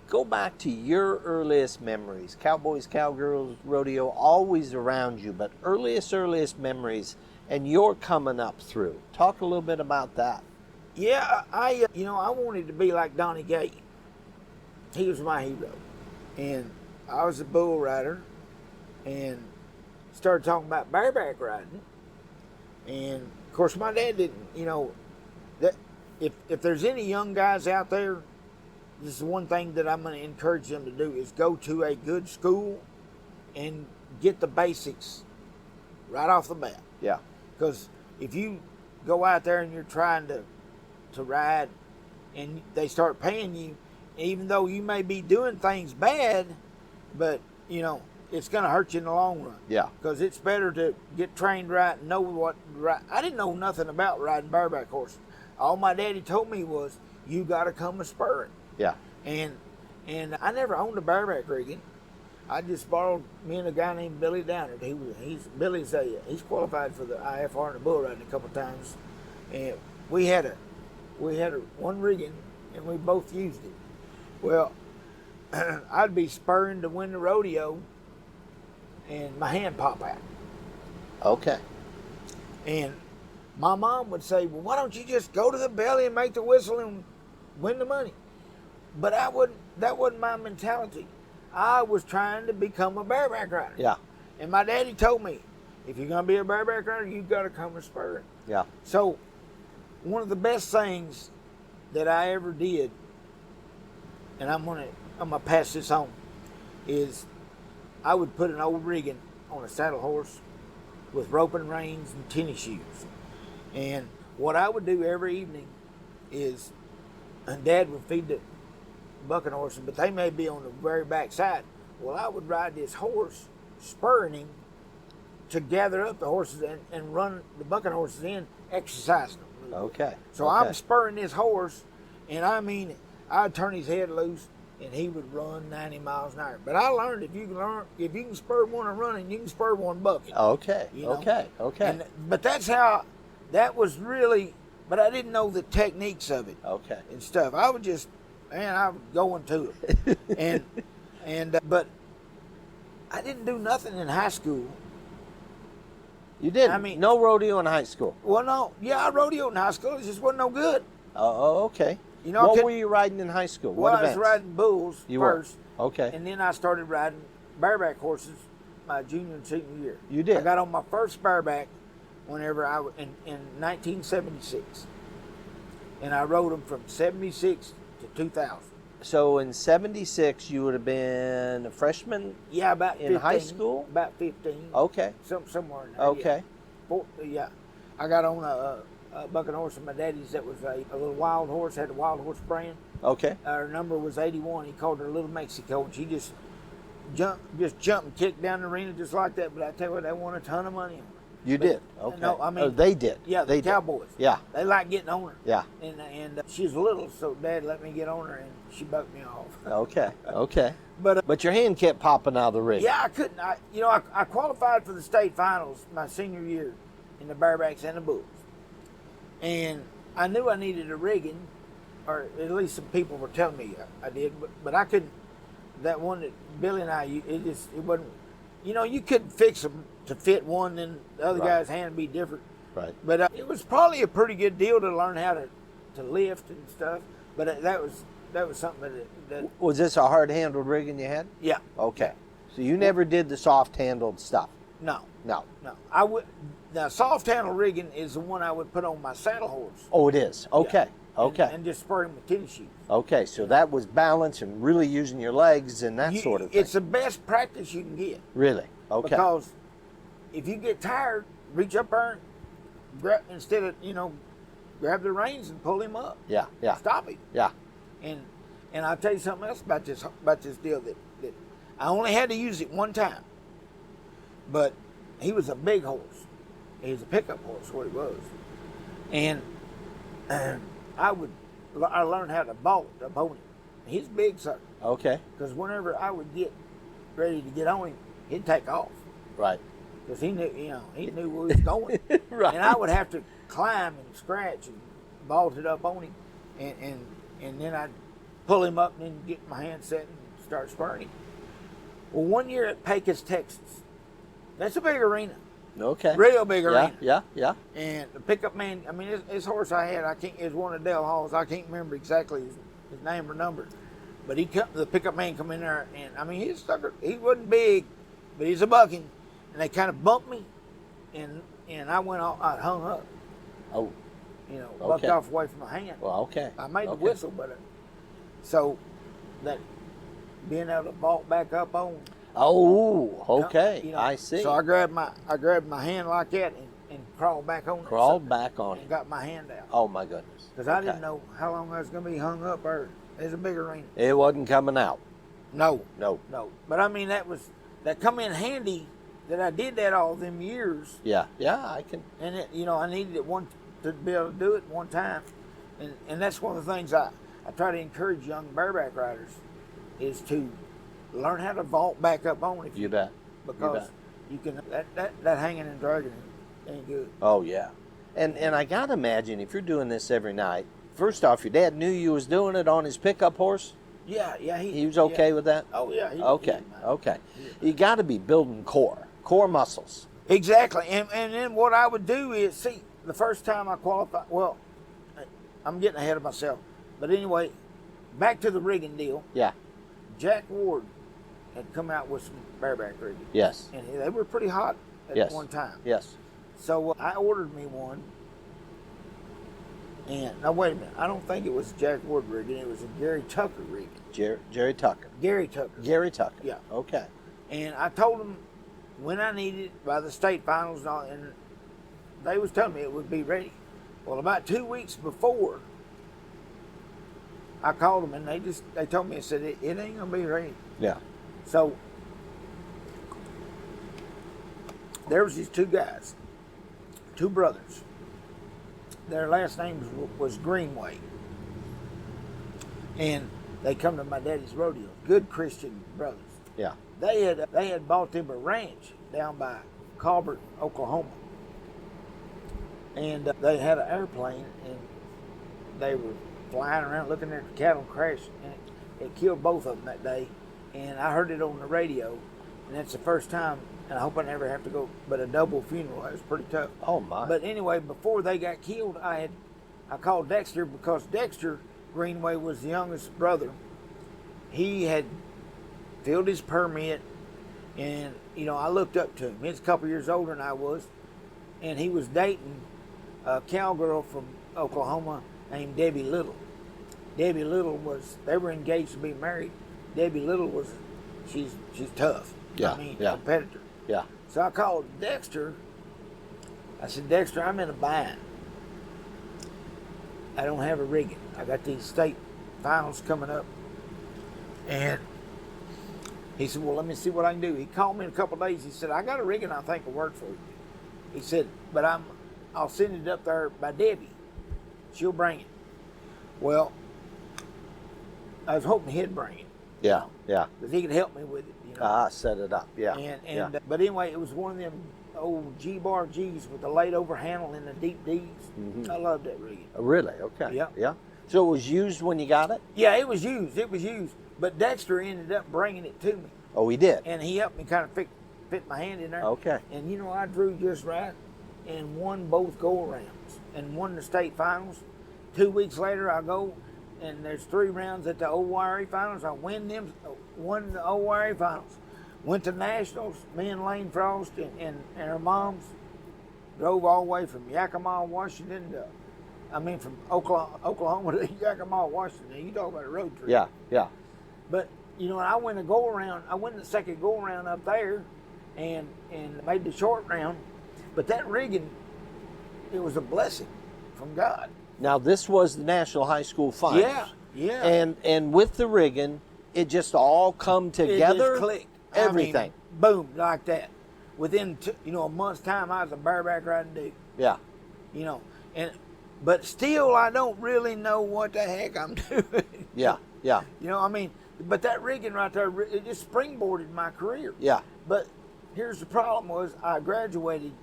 Speaker 2: go back to your earliest memories. Cowboys, Cowgirls, Rodeo, always around you, but earliest memories and you're coming up through. Talk a little bit about that.
Speaker 1: Yeah, I wanted to be like Donnie Gay. He was my hero. And I was a bull rider and started talking about bareback riding. And of course my dad didn't, that if there's any young guys out there, this is one thing that I'm going to encourage them to do is go to a good school and get the basics right off the bat.
Speaker 2: Yeah.
Speaker 1: Because if you go out there and you're trying to ride and they start paying you, even though you may be doing things bad, but, it's going to hurt you in the long run.
Speaker 2: Yeah.
Speaker 1: Because it's better to get trained right and know what right. I didn't know nothing about riding bareback horses. All my daddy told me was, you got to come a spurring.
Speaker 2: Yeah.
Speaker 1: And I never owned a bareback rigging. I just borrowed me and a guy named Billy Downard. He's qualified for the IFR and the bull riding a couple of times, and we had one rigging, and we both used it. Well, I'd be spurring to win the rodeo, and my hand pop out.
Speaker 2: Okay.
Speaker 1: And my mom would say, well, why don't you just go to the belly and make the whistle and win the money? But that wasn't my mentality. I was trying to become a bareback rider.
Speaker 2: Yeah.
Speaker 1: And my daddy told me, if you're going to be a bareback rider, you've got to come and spur.
Speaker 2: Yeah.
Speaker 1: So one of the best things that I ever did, and I'm gonna pass this on, is I would put an old rigging on a saddle horse with rope and reins and tennis shoes. And what I would do every evening is, and Dad would feed the bucking horses, but they may be on the very back side. Well, I would ride this horse, spurring him to gather up the horses and run the bucking horses in, exercising them.
Speaker 2: Okay.
Speaker 1: So I'm spurring this horse, and I'd turn his head loose, and he would run 90 miles an hour. But I learned if you can spur one and running, you can spur one bucking.
Speaker 2: Okay. Okay.
Speaker 1: But that was really, but I didn't know the techniques of it.
Speaker 2: Okay.
Speaker 1: And stuff. I would just, I would go into it. But I didn't do nothing in high school.
Speaker 2: You didn't? No rodeo in high school?
Speaker 1: Well, no. Yeah, I rodeoed in high school. It just wasn't no good.
Speaker 2: Oh, okay. What were you riding in high school? What events?
Speaker 1: I was riding bulls first.
Speaker 2: Okay.
Speaker 1: And then I started riding bareback horses my junior and senior year.
Speaker 2: You did?
Speaker 1: I got on my first bareback whenever I was in 1976. And I rode them from 76 to 2000.
Speaker 2: So in '76, you would have been a freshman.
Speaker 1: Yeah, about
Speaker 2: in
Speaker 1: 15,
Speaker 2: high school.
Speaker 1: About 15.
Speaker 2: Okay.
Speaker 1: Somewhere in there.
Speaker 2: Okay.
Speaker 1: Yeah. I got on a bucking horse of my daddy's that was a little wild horse, had a wild horse brand.
Speaker 2: Okay.
Speaker 1: Her number was 81. He called her Little Mexico, and she just jumped and kicked down the arena just like that. But I tell you what, they won a ton of money on her.
Speaker 2: You did. Okay.
Speaker 1: No, I mean,
Speaker 2: they did.
Speaker 1: Yeah,
Speaker 2: they
Speaker 1: the Cowboys.
Speaker 2: Did. Yeah.
Speaker 1: They like getting on her.
Speaker 2: Yeah.
Speaker 1: And she was little, so Dad let me get on her, and she bucked me off.
Speaker 2: Okay. Okay.
Speaker 1: But
Speaker 2: your hand kept popping out of the ring.
Speaker 1: yeah, I couldn't. I qualified for the state finals my senior year in the Barebacks and the Bulls, and I knew I needed a rigging, or at least some people were telling me I did, but I couldn't. That one that Billy and I, it wasn't. You couldn't fix them to fit one, and the other
Speaker 2: Right.
Speaker 1: guy's hand would be different.
Speaker 2: Right.
Speaker 1: But it was probably a pretty good deal to learn how to lift and stuff. But that was something that
Speaker 2: Was this a hard-handled rigging you had?
Speaker 1: yeah.
Speaker 2: Okay. So you never did the soft-handled stuff?
Speaker 1: No.
Speaker 2: No.
Speaker 1: I would. Now, soft handle rigging is the one I would put on my saddle horse.
Speaker 2: Oh, it is. Okay.
Speaker 1: Yeah.
Speaker 2: Okay.
Speaker 1: And just spur him with tennis shoes.
Speaker 2: Okay. So that was balance and really using your legs and that sort of thing.
Speaker 1: It's the best practice you can get.
Speaker 2: Really? Okay.
Speaker 1: Because if you get tired, reach up there and grab, instead of, grab the reins and pull him up.
Speaker 2: Yeah. Yeah.
Speaker 1: Stop him.
Speaker 2: Yeah.
Speaker 1: And I'll tell you something else about this deal that I only had to use it one time. But he was a big horse. He was a pickup horse, what he was. And I learned how to bolt up on him. He's big, sir.
Speaker 2: Okay.
Speaker 1: Because whenever I would get ready to get on him, he'd take off.
Speaker 2: Right.
Speaker 1: Because he knew where he was going.
Speaker 2: Right.
Speaker 1: And I would have to climb and scratch and bolt it up on him. And then I'd pull him up and then get my hand set and start spurring him. Well, one year at Pecos, Texas, that's a big arena.
Speaker 2: Okay.
Speaker 1: Real big
Speaker 2: Yeah.
Speaker 1: arena.
Speaker 2: Yeah. Yeah.
Speaker 1: And the pickup man, I mean, this horse I had, it was one of Dale Hall's. I can't remember exactly his name or number. But the pickup man come in there, and I mean, he wasn't big, but he's a bucking. And they kind of bumped me, and I hung up.
Speaker 2: Oh.
Speaker 1: Bucked
Speaker 2: Okay.
Speaker 1: off away from my hand.
Speaker 2: Well, okay.
Speaker 1: I made the
Speaker 2: Okay.
Speaker 1: whistle, but so that being able to vault back up on.
Speaker 2: Oh, okay. I see.
Speaker 1: So I grabbed my hand like that and crawled back on.
Speaker 2: Crawled back on
Speaker 1: and
Speaker 2: it.
Speaker 1: got my hand out.
Speaker 2: Oh my goodness.
Speaker 1: Because I didn't know how long I was going to be hung up there. It's a big arena.
Speaker 2: It wasn't coming out.
Speaker 1: No.
Speaker 2: No.
Speaker 1: But I mean, that come in handy that I did that all them years.
Speaker 2: Yeah. Yeah. I can.
Speaker 1: And I needed it to be able to do it one time. And that's one of the things I try to encourage young bareback riders is to learn how to vault back up on it.
Speaker 2: You bet.
Speaker 1: Because you can that hanging and dragging ain't good.
Speaker 2: Oh yeah. And I gotta imagine if you're doing this every night. First off, your dad knew you was doing it on his pickup horse.
Speaker 1: Yeah.
Speaker 2: He was okay with that.
Speaker 1: Oh yeah.
Speaker 2: Okay. You got to be building core muscles.
Speaker 1: Exactly. And then what I would do is, see, the first time I qualified, well, I'm getting ahead of myself. But anyway, back to the rigging deal.
Speaker 2: Yeah.
Speaker 1: Jack Ward had come out with some bareback rigging.
Speaker 2: Yes.
Speaker 1: And they were pretty hot at one time.
Speaker 2: Yes.
Speaker 1: So I ordered me one. And now wait a minute, I don't think it was Jack Ward rigging. It was a Gary Tucker rigging.
Speaker 2: Jerry Tucker.
Speaker 1: Gary Tucker.
Speaker 2: Gary Tucker.
Speaker 1: Yeah.
Speaker 2: Okay.
Speaker 1: And I told them when I needed it by the state finals and all, and they was telling me it would be ready. Well, about 2 weeks before, I called them and they told me, said it ain't gonna be ready.
Speaker 2: Yeah.
Speaker 1: So there was these two guys, two brothers. Their last names was Greenway, and they come to my daddy's rodeo. Good Christian brothers.
Speaker 2: Yeah.
Speaker 1: They had bought them a ranch down by Colbert, Oklahoma, and they had an airplane, and they were flying around looking at the cattle crash, and it killed both of them that day. And I heard it on the radio, and that's the first time. And I hope I never have to go, but a double funeral. It was pretty tough.
Speaker 2: Oh my.
Speaker 1: But anyway, before they got killed, I called Dexter because Dexter Greenway was the youngest brother. He had filled his permit, and I looked up to him. He's a couple years older than I was, and he was dating a cowgirl from Oklahoma named Debbie Little. Debbie Little they were engaged to be married. Debbie Little she's tough.
Speaker 2: Yeah,
Speaker 1: I mean,
Speaker 2: yeah.
Speaker 1: competitor.
Speaker 2: Yeah.
Speaker 1: So I called Dexter. I said, Dexter, I'm in a bind. I don't have a rigging. I got these state finals coming up. And he said, well, let me see what I can do. He called me in a couple of days. He said, I got a rigging I think will work for you. He said, but I'll send it up there by Debbie. She'll bring it. Well, I was hoping he'd bring it.
Speaker 2: Yeah, yeah.
Speaker 1: Because he could help me with it, you know.
Speaker 2: Set it up, yeah.
Speaker 1: And but anyway, it was one of them old G-bar Gs with the laid over handle and the deep Ds.
Speaker 2: Mm-hmm.
Speaker 1: I loved that rigging.
Speaker 2: Really? Okay.
Speaker 1: Yeah.
Speaker 2: Yeah. So it was used when you got it?
Speaker 1: Yeah, it was used. But Dexter ended up bringing it to me.
Speaker 2: Oh, he did?
Speaker 1: And he helped me kind of fit my hand in there.
Speaker 2: Okay.
Speaker 1: And, you know, I drew just right and won both go-arounds and won the state finals. 2 weeks later, I go, and there's 3 rounds at the OYRA finals. I won the OYRA finals. Went to nationals. Me and Lane Frost and her moms drove all the way from Yakima, Washington from Oklahoma to Yakima, Washington. You talk about a road trip.
Speaker 2: Yeah, yeah.
Speaker 1: But, you know, I went the second go-around up there and made the short round. But that rigging, it was a blessing from God.
Speaker 2: Now, this was the National High School Finals.
Speaker 1: Yeah, yeah.
Speaker 2: And with the rigging, it just all come together?
Speaker 1: It just clicked.
Speaker 2: Everything.
Speaker 1: I mean, boom, like that. Within, a month's time, I was a bareback riding dude.
Speaker 2: Yeah.
Speaker 1: You know, but still, I don't really know what the heck I'm doing.
Speaker 2: Yeah, yeah.
Speaker 1: You know, I mean, but that rigging right there, it just springboarded my career.
Speaker 2: Yeah.
Speaker 1: But here's the problem was I graduated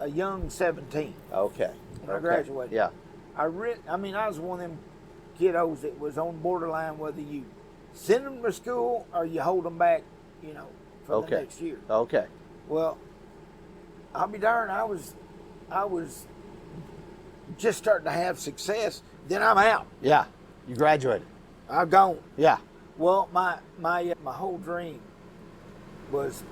Speaker 1: a young 17.
Speaker 2: Okay.
Speaker 1: When I graduated.
Speaker 2: Yeah.
Speaker 1: I was one of them kiddos that was on borderline whether you send them to school or you hold them back, for the next year.
Speaker 2: Okay.
Speaker 1: Well, I'll be darned, I was just starting to have success. Then I'm out.
Speaker 2: Yeah. You graduated.
Speaker 1: I'm gone.
Speaker 2: Yeah.
Speaker 1: Well, my whole dream was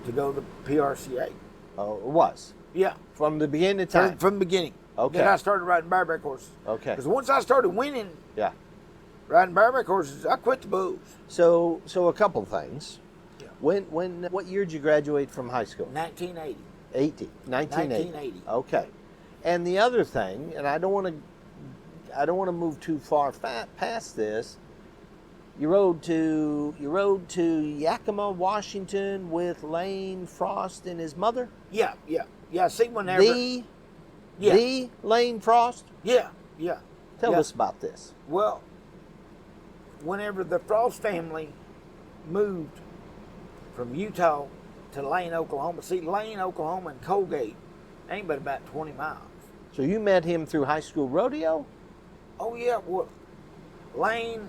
Speaker 1: to go to the PRCA.
Speaker 2: Oh, it was?
Speaker 1: Yeah.
Speaker 2: From the beginning of time?
Speaker 1: From the beginning.
Speaker 2: Okay.
Speaker 1: Then I started riding bareback horses.
Speaker 2: Okay.
Speaker 1: Because once I started winning
Speaker 2: Yeah.
Speaker 1: riding bareback horses, I quit the bulls.
Speaker 2: So a couple things.
Speaker 1: Yeah.
Speaker 2: What year did you graduate from high school?
Speaker 1: 1980.
Speaker 2: 1980. Okay. And the other thing, and I don't want to move too far past this. You rode to Yakima, Washington with Lane Frost and his mother?
Speaker 1: Yeah. See, whenever
Speaker 2: The Lane Frost?
Speaker 1: Yeah.
Speaker 2: Tell us about this.
Speaker 1: Well, whenever the Frost family moved from Utah to Lane, Oklahoma. See, Lane, Oklahoma and Colgate ain't but about 20 miles.
Speaker 2: So you met him through high school rodeo?
Speaker 1: Oh, yeah. Well, Lane,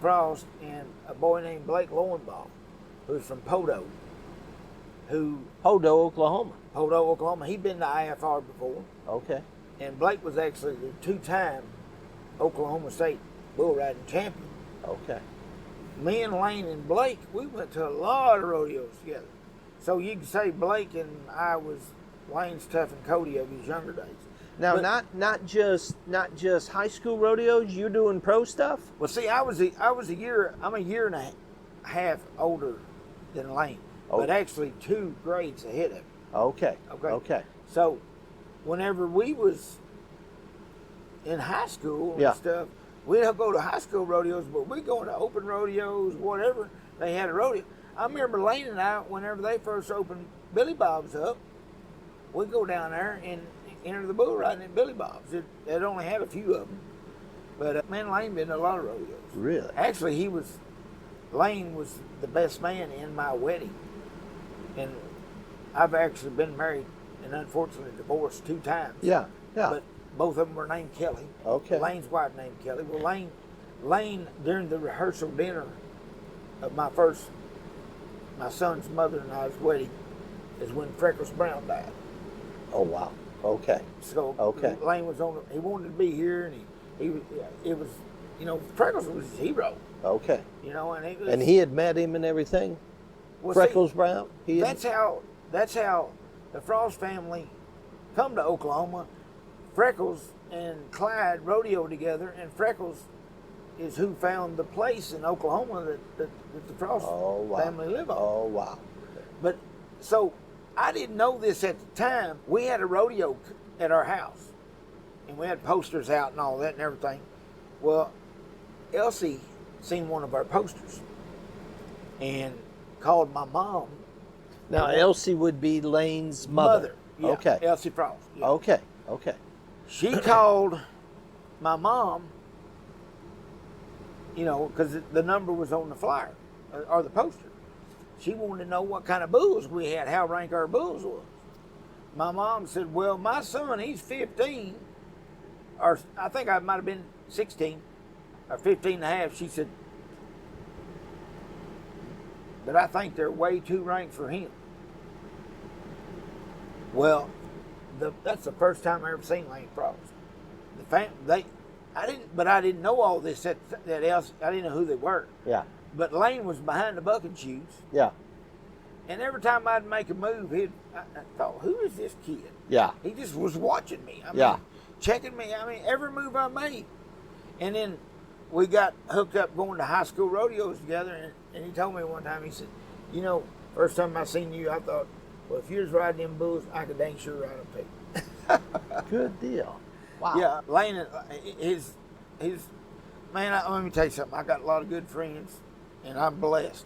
Speaker 1: Frost, and a boy named Blake Lowenbaugh, who's from Podo,
Speaker 2: Hodo, Oklahoma.
Speaker 1: He'd been to IFR before.
Speaker 2: Okay.
Speaker 1: And Blake was actually the 2-time Oklahoma State bull riding champion.
Speaker 2: Okay.
Speaker 1: Me and Lane and Blake, we went to a lot of rodeos together. So you can say Blake and I was Lane's Tough and Cody of his younger days.
Speaker 2: Now,
Speaker 1: But-
Speaker 2: not just high school rodeos. You're doing pro stuff.
Speaker 1: Well, see, I'm a year and a half older than Lane, but actually 2 grades ahead of him.
Speaker 2: Okay.
Speaker 1: So, whenever we was in high school and
Speaker 2: Yeah.
Speaker 1: stuff, we don't go to high school rodeos, but we go to open rodeos, whatever. They had a rodeo. I remember Lane and I, whenever they first opened Billy Bob's up, we'd go down there and enter the bull riding at Billy Bob's. It only had a few of them. But man, Lane been to a lot of rodeos.
Speaker 2: Really?
Speaker 1: Actually, Lane was the best man in my wedding. And I've actually been married and unfortunately divorced 2 times.
Speaker 2: Yeah.
Speaker 1: But both of them were named Kelly.
Speaker 2: Okay.
Speaker 1: Lane's wife named Kelly. Well, Lane during the rehearsal dinner of my son's mother and I's wedding is when Freckles Brown died.
Speaker 2: Oh wow. Okay.
Speaker 1: So
Speaker 2: Okay.
Speaker 1: Lane was he wanted to be here, and it was, Freckles was his hero.
Speaker 2: Okay.
Speaker 1: And
Speaker 2: he had met him and everything.
Speaker 1: well,
Speaker 2: Freckles
Speaker 1: see,
Speaker 2: Brown.
Speaker 1: That's how the Frost family come to Oklahoma. Freckles and Clyde rodeo together, and Freckles is who found the place in Oklahoma that the Frost family live on.
Speaker 2: Oh, wow.
Speaker 1: But so I didn't know this at the time. We had a rodeo at our house, and we had posters out and all that and everything. Well, Elsie seen one of our posters and called my mom.
Speaker 2: Now, Elsie would be Lane's mother.
Speaker 1: Yeah,
Speaker 2: Okay.
Speaker 1: Elsie Frost. Yeah.
Speaker 2: Okay.
Speaker 1: She called my mom, because the number was on the flyer or the poster. She wanted to know what kind of bulls we had, how rank our bulls was. My mom said, well, my son, he's 15, or I think I might have been 16 or 15 and a half. She said, but I think they're way too ranked for him. Well, that's the first time I ever seen Lane Frost. I didn't know all this. That else, I didn't know who they were.
Speaker 2: Yeah.
Speaker 1: But Lane was behind the bucking chutes.
Speaker 2: Yeah.
Speaker 1: And every time I'd make a move, I thought, who is this kid?
Speaker 2: Yeah.
Speaker 1: He just was watching me. Checking me. Every move I made. And then we got hooked up going to high school rodeos together. And he told me one time, he said, first time I seen you, I thought, well, if you was riding them bulls, I could dang sure ride them too.
Speaker 2: Good deal. Wow.
Speaker 1: Yeah, Lane, his man, let me tell you something. I got a lot of good friends, and I'm blessed.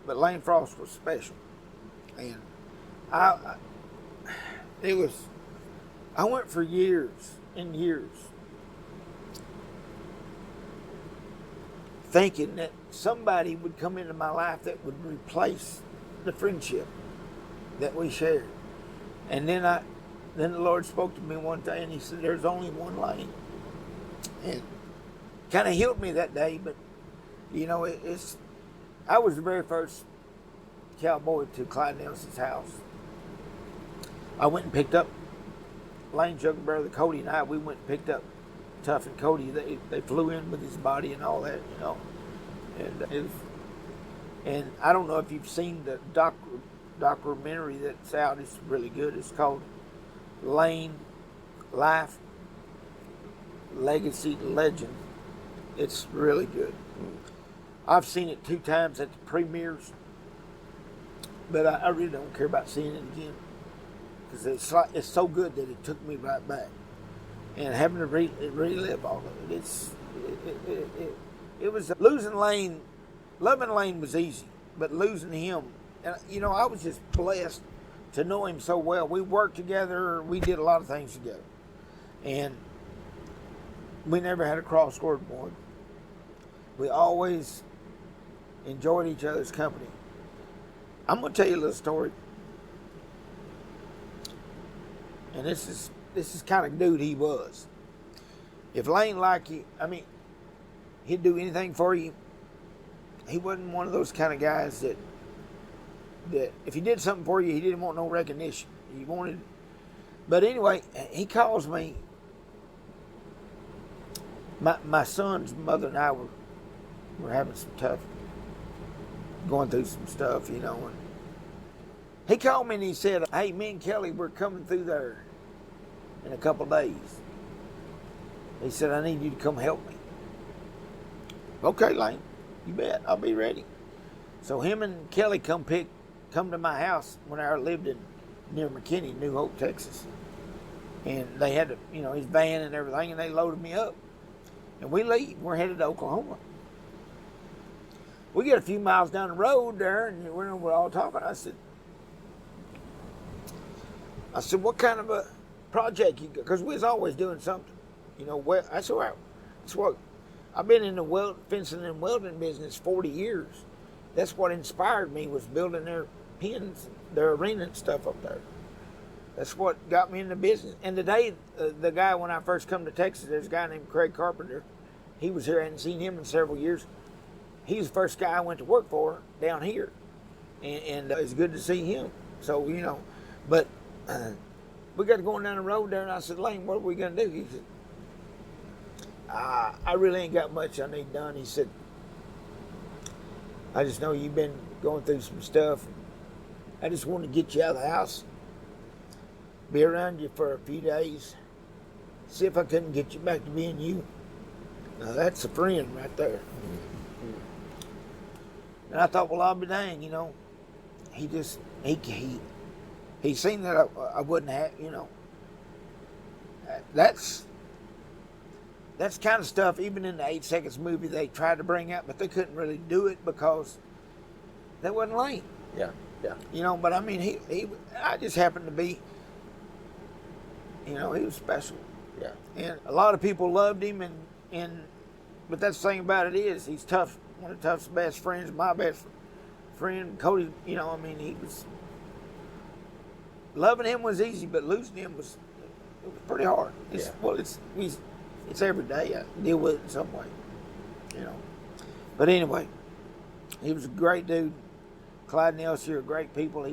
Speaker 1: But Lane Frost was special. And I went for years and years thinking that somebody would come into my life that would replace the friendship that we shared. And then the Lord spoke to me one day, and he said, there's only one Lane. And kind of healed me that day, but I was the very first cowboy to Clyde Nelson's house. I went and picked up Lane's younger brother, Cody, and we went and picked up Tough and Cody. They flew in with his body and all that, and I don't know if you've seen the documentary that's out. It's really good. It's called Lane Life Legacy Legend. It's really good. I've seen it 2 times at the premieres, but I really don't care about seeing it again because it's so good that it took me right back. And having to relive all of it, it was losing Lane. Loving Lane was easy, but losing him, and I was just blessed to know him so well. We worked together. We did a lot of things together, and we never had a cross word one. We always enjoyed each other's company. I'm going to tell you a little story, and this is kind of dude he was. If Lane liked you, he'd do anything for you. He wasn't one of those kind of guys that if he did something for you, he didn't want no recognition. He wanted, but anyway, he calls me. My son's mother and I were having some tough, going through some stuff, and he called me and he said, hey, me and Kelly, we're coming through there in a couple of days. He said, I need you to come help me. Okay, Lane, you bet, I'll be ready. So him and Kelly come to my house when I lived near McKinney, New Hope, Texas. And they had his van and everything, and they loaded me up. And we leave. We're headed to Oklahoma. We get a few miles down the road there, and we're all talking. I said, what kind of a project you got? Because we was always doing something. That's what I've been in the fencing and welding business 40 years. That's what inspired me, was building their pens, their arena and stuff up there. That's what got me in the business. And today, the guy, when I first come to Texas, there's a guy named Craig Carpenter. He was here. I hadn't seen him in several years. He was the first guy I went to work for down here. And it's good to see him. So, but we got going down the road there, and I said, Lane, what are we going to do? He said, I really ain't got much I need done. He said, I just know you've been going through some stuff. I just want to get you out of the house, be around you for a few days, See if I couldn't get you back to being you. Now that's a friend right there. And I thought, well, I'll be dang, you know. He seen that I wouldn't have, you know. That's kind of stuff, even in the 8 Seconds movie, they tried to bring out, but they couldn't really do it because that wasn't Lane.
Speaker 2: Yeah.
Speaker 1: You know, but I mean, I just happened to be, you know, he was special.
Speaker 2: Yeah.
Speaker 1: And a lot of people loved him, but that's the thing about it is, he's tough. One of Tough's best friends, my best friend, Cody, you know, I mean, he was, loving him was easy, but losing him was pretty hard. Well, it's every day I deal with it in some way, you know. But anyway, he was a great dude. Clyde and Elsie are great people.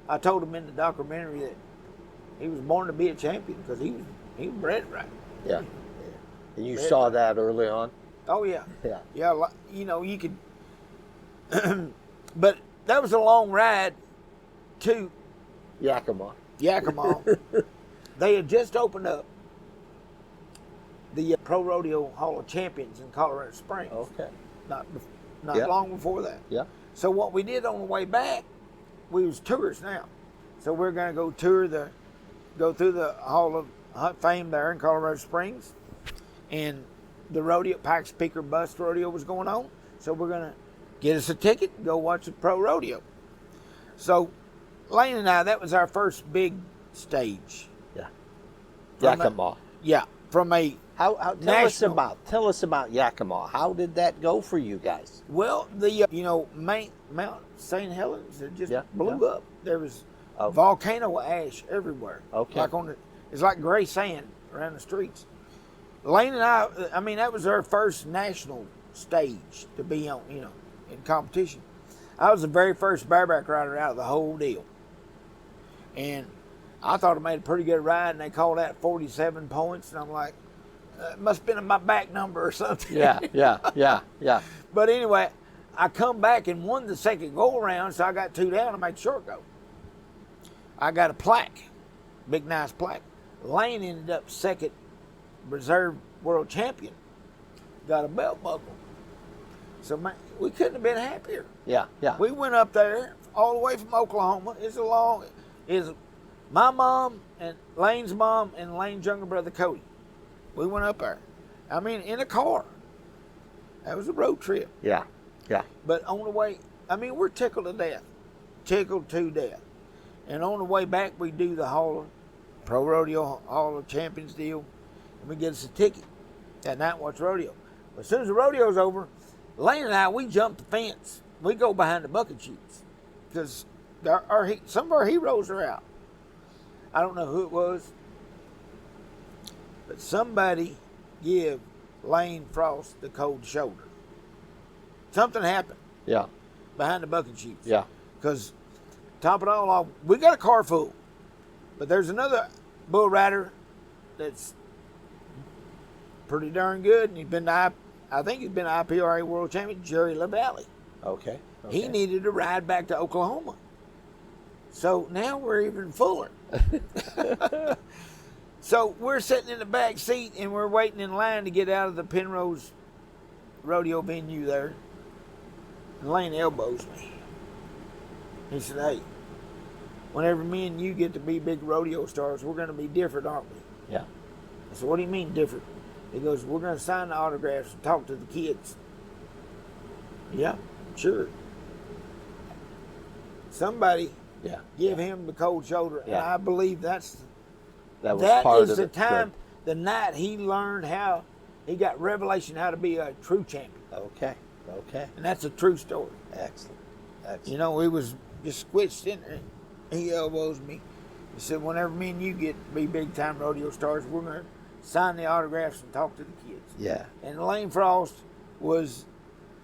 Speaker 1: I told him in the documentary that he was born to be a champion because he was bred right.
Speaker 2: Yeah. And you saw that early on?
Speaker 1: Oh, yeah.
Speaker 2: Yeah.
Speaker 1: Yeah, you know, you could, but that was a long ride to
Speaker 2: Yakima.
Speaker 1: They had just opened up the Pro Rodeo Hall of Champions in Colorado Springs.
Speaker 2: Okay.
Speaker 1: Not
Speaker 2: Yeah.
Speaker 1: long before that.
Speaker 2: Yeah.
Speaker 1: So what we did on the way back, we was tourists now. So we're going to go through the Hall of Fame there in Colorado Springs, and the rodeo, Pikes Peak or Bus Rodeo was going on. So we're going to get us a ticket and go watch the Pro Rodeo. So Lane and I, that was our first big stage.
Speaker 2: Yeah.
Speaker 1: From
Speaker 2: Yakima.
Speaker 1: From a
Speaker 2: How tell us about Yakima. How did that go for you guys?
Speaker 1: Well, the Mount St. Helens, it just blew up. There was volcano ash everywhere.
Speaker 2: Okay.
Speaker 1: It's like gray sand around the streets. Lane and I mean, that was our first national stage to be on, you know, in competition. I was the very first bareback rider out of the whole deal. And I thought I made a pretty good ride, and they called that 47 points, and I'm like, it must have been my back number or something.
Speaker 2: Yeah.
Speaker 1: But anyway, I come back and won the second go-around, so I got 2 down and made the short go. I got a plaque, big nice plaque. Lane ended up second reserve world champion, got a belt buckle. So we couldn't have been happier.
Speaker 2: Yeah.
Speaker 1: We went up there all the way from Oklahoma. It's my mom and Lane's mom and Lane's younger brother Cody. We went up there. I mean, in a car. That was a road trip.
Speaker 2: Yeah.
Speaker 1: But on the way, I mean, we're tickled to death. And on the way back, we do the Pro Rodeo Hall of Champions deal, and we get us a ticket that night and watch rodeo. But as soon as the rodeo's over, Lane and I, we jump the fence. We go behind the bucket chutes because some of our heroes are out. I don't know who it was, but somebody give Lane Frost the cold shoulder. Something happened.
Speaker 2: Yeah.
Speaker 1: Behind the bucket chutes.
Speaker 2: Yeah.
Speaker 1: Because top it all off, we got a car full, but there's another bull rider that's pretty darn good, and he's been I think he's been IPRA world champion, Jerry LaValle.
Speaker 2: Okay.
Speaker 1: He needed to ride back to Oklahoma. So now we're even fuller. So we're sitting in the back seat and we're waiting in line to get out of the Penrose rodeo venue there. And Lane elbows me. He said, hey, whenever me and you get to be big rodeo stars, we're going to be different, aren't we?
Speaker 2: Yeah.
Speaker 1: I said, what do you mean different? He goes, we're going to sign the autographs and talk to the kids. Yeah, sure. Somebody give him the cold shoulder. And I believe that is the time, the night he learned how, he got revelation how to be a true champion.
Speaker 2: Okay.
Speaker 1: And that's a true story.
Speaker 2: Excellent.
Speaker 1: You know, we was just squished in there. He elbows me. He said, whenever me and you get to be big time rodeo stars, we're going to sign the autographs and talk to the kids.
Speaker 2: Yeah.
Speaker 1: And Lane Frost was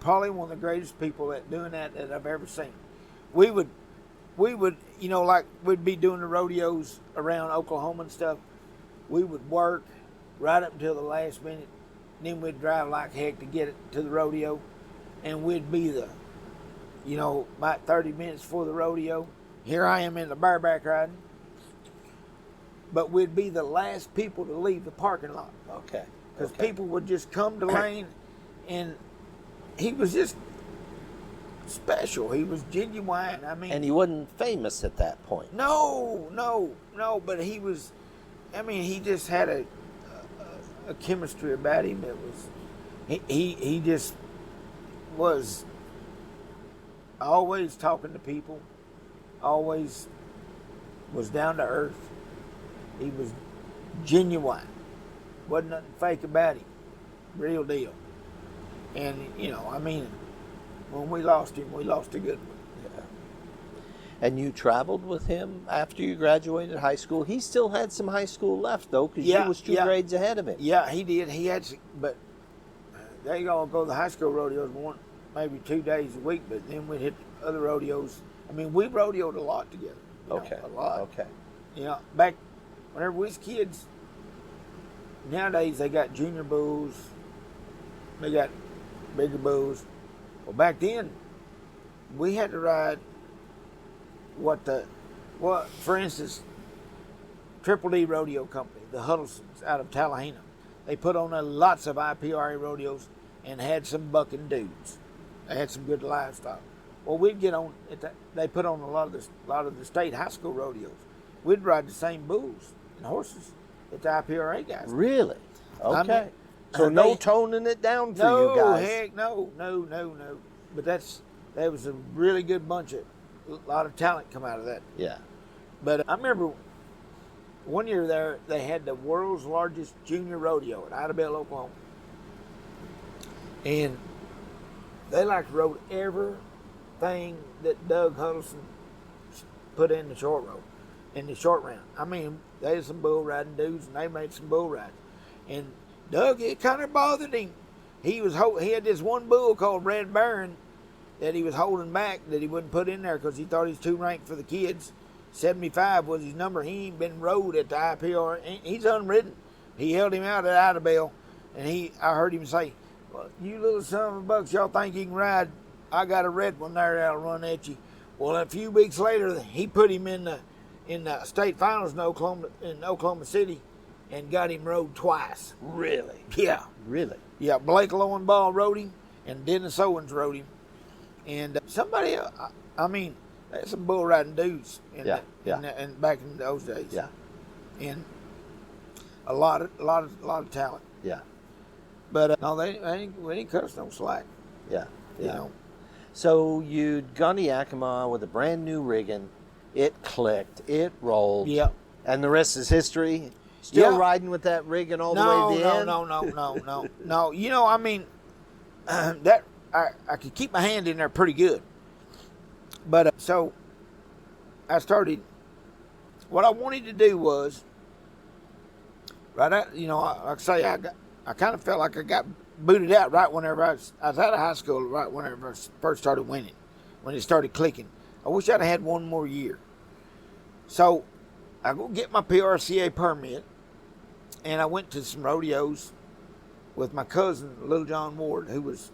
Speaker 1: probably one of the greatest people at doing that I've ever seen. We would, you know, like we'd be doing the rodeos around Oklahoma and stuff. We would work right up until the last minute. Then we'd drive like heck to get it to the rodeo. And we'd be about 30 minutes before the rodeo. Here I am in the bareback riding. but we'd be the last people to leave the parking lot.
Speaker 2: Okay.
Speaker 1: Because
Speaker 2: Okay.
Speaker 1: people would just come to Lane, and he was just special. He was genuine. I mean,
Speaker 2: And he wasn't famous at that point.
Speaker 1: no, but he was. I mean, he just had a chemistry about him that was. He just was always talking to people, always was down to earth. He was genuine. Wasn't nothing fake about him. Real deal. And, you know, I mean, when we lost him, we lost a good one.
Speaker 2: Yeah. And you traveled with him after you graduated high school. He still had some high school left, though, because you was two grades ahead of him.
Speaker 1: Yeah, he did. He had, but they all go to the high school rodeos maybe 2 days a week, but then we'd hit other rodeos. I mean, we rodeoed a lot together.
Speaker 2: Okay.
Speaker 1: A lot.
Speaker 2: Okay.
Speaker 1: You know, back whenever we was kids, nowadays they got junior bulls, they got bigger bulls. Well, back then, we had to ride for instance, Triple D Rodeo Company, the Huddlestons out of Tallahena. They put on lots of IPRA rodeos and had some bucking dudes. They had some good livestock. Well, we'd get on. They put on a lot of the state high school rodeos. We'd ride the same bulls and horses that the IPRA guys.
Speaker 2: Really? Okay.
Speaker 1: I mean,
Speaker 2: so no toning it down for you guys.
Speaker 1: Heck, no. But that was a really good bunch of, a lot of talent come out of that.
Speaker 2: Yeah.
Speaker 1: But I remember one year there, they had the world's largest junior rodeo at Idabel, Oklahoma. And they like rode everything that Doug Huddleston put in the short round. I mean, they had some bull riding dudes, and they made some bull rides. And Doug, it kind of bothered him. He had this one bull called Red Baron that he was holding back that he wouldn't put in there because he thought he was too ranked for the kids. 75 was his number. He ain't been rode at the IPR. He's unridden. He held him out at Idabel, and I heard him say, "Well, you little son of a bucks, y'all think you can ride? I got a red one there that'll run at you." Well, a few weeks later, he put him in the state finals in Oklahoma City, and got him rode twice.
Speaker 2: Really?
Speaker 1: Yeah.
Speaker 2: Really?
Speaker 1: Yeah, Blake Lowenball rode him, and Dennis Owens rode him. And somebody, I mean, there's some bull riding dudes and back in those days.
Speaker 2: Yeah.
Speaker 1: And a lot of talent.
Speaker 2: Yeah.
Speaker 1: But no, we didn't cut us no slack.
Speaker 2: Yeah.
Speaker 1: You know.
Speaker 2: So you'd gone to Yakima with a brand new rigging. It clicked. It rolled.
Speaker 1: Yeah.
Speaker 2: And the rest is history. Still
Speaker 1: Yeah.
Speaker 2: riding with that rigging all the way to the end?
Speaker 1: No. You know, I mean, that I could keep my hand in there pretty good. But so I started. What I wanted to do was, like I say, I kind of felt like I got booted out right whenever I was out of high school, right whenever I first started winning, when it started clicking. I wish I'd had one more year. So I go get my PRCA permit, and I went to some rodeos with my cousin, Little John Ward, who was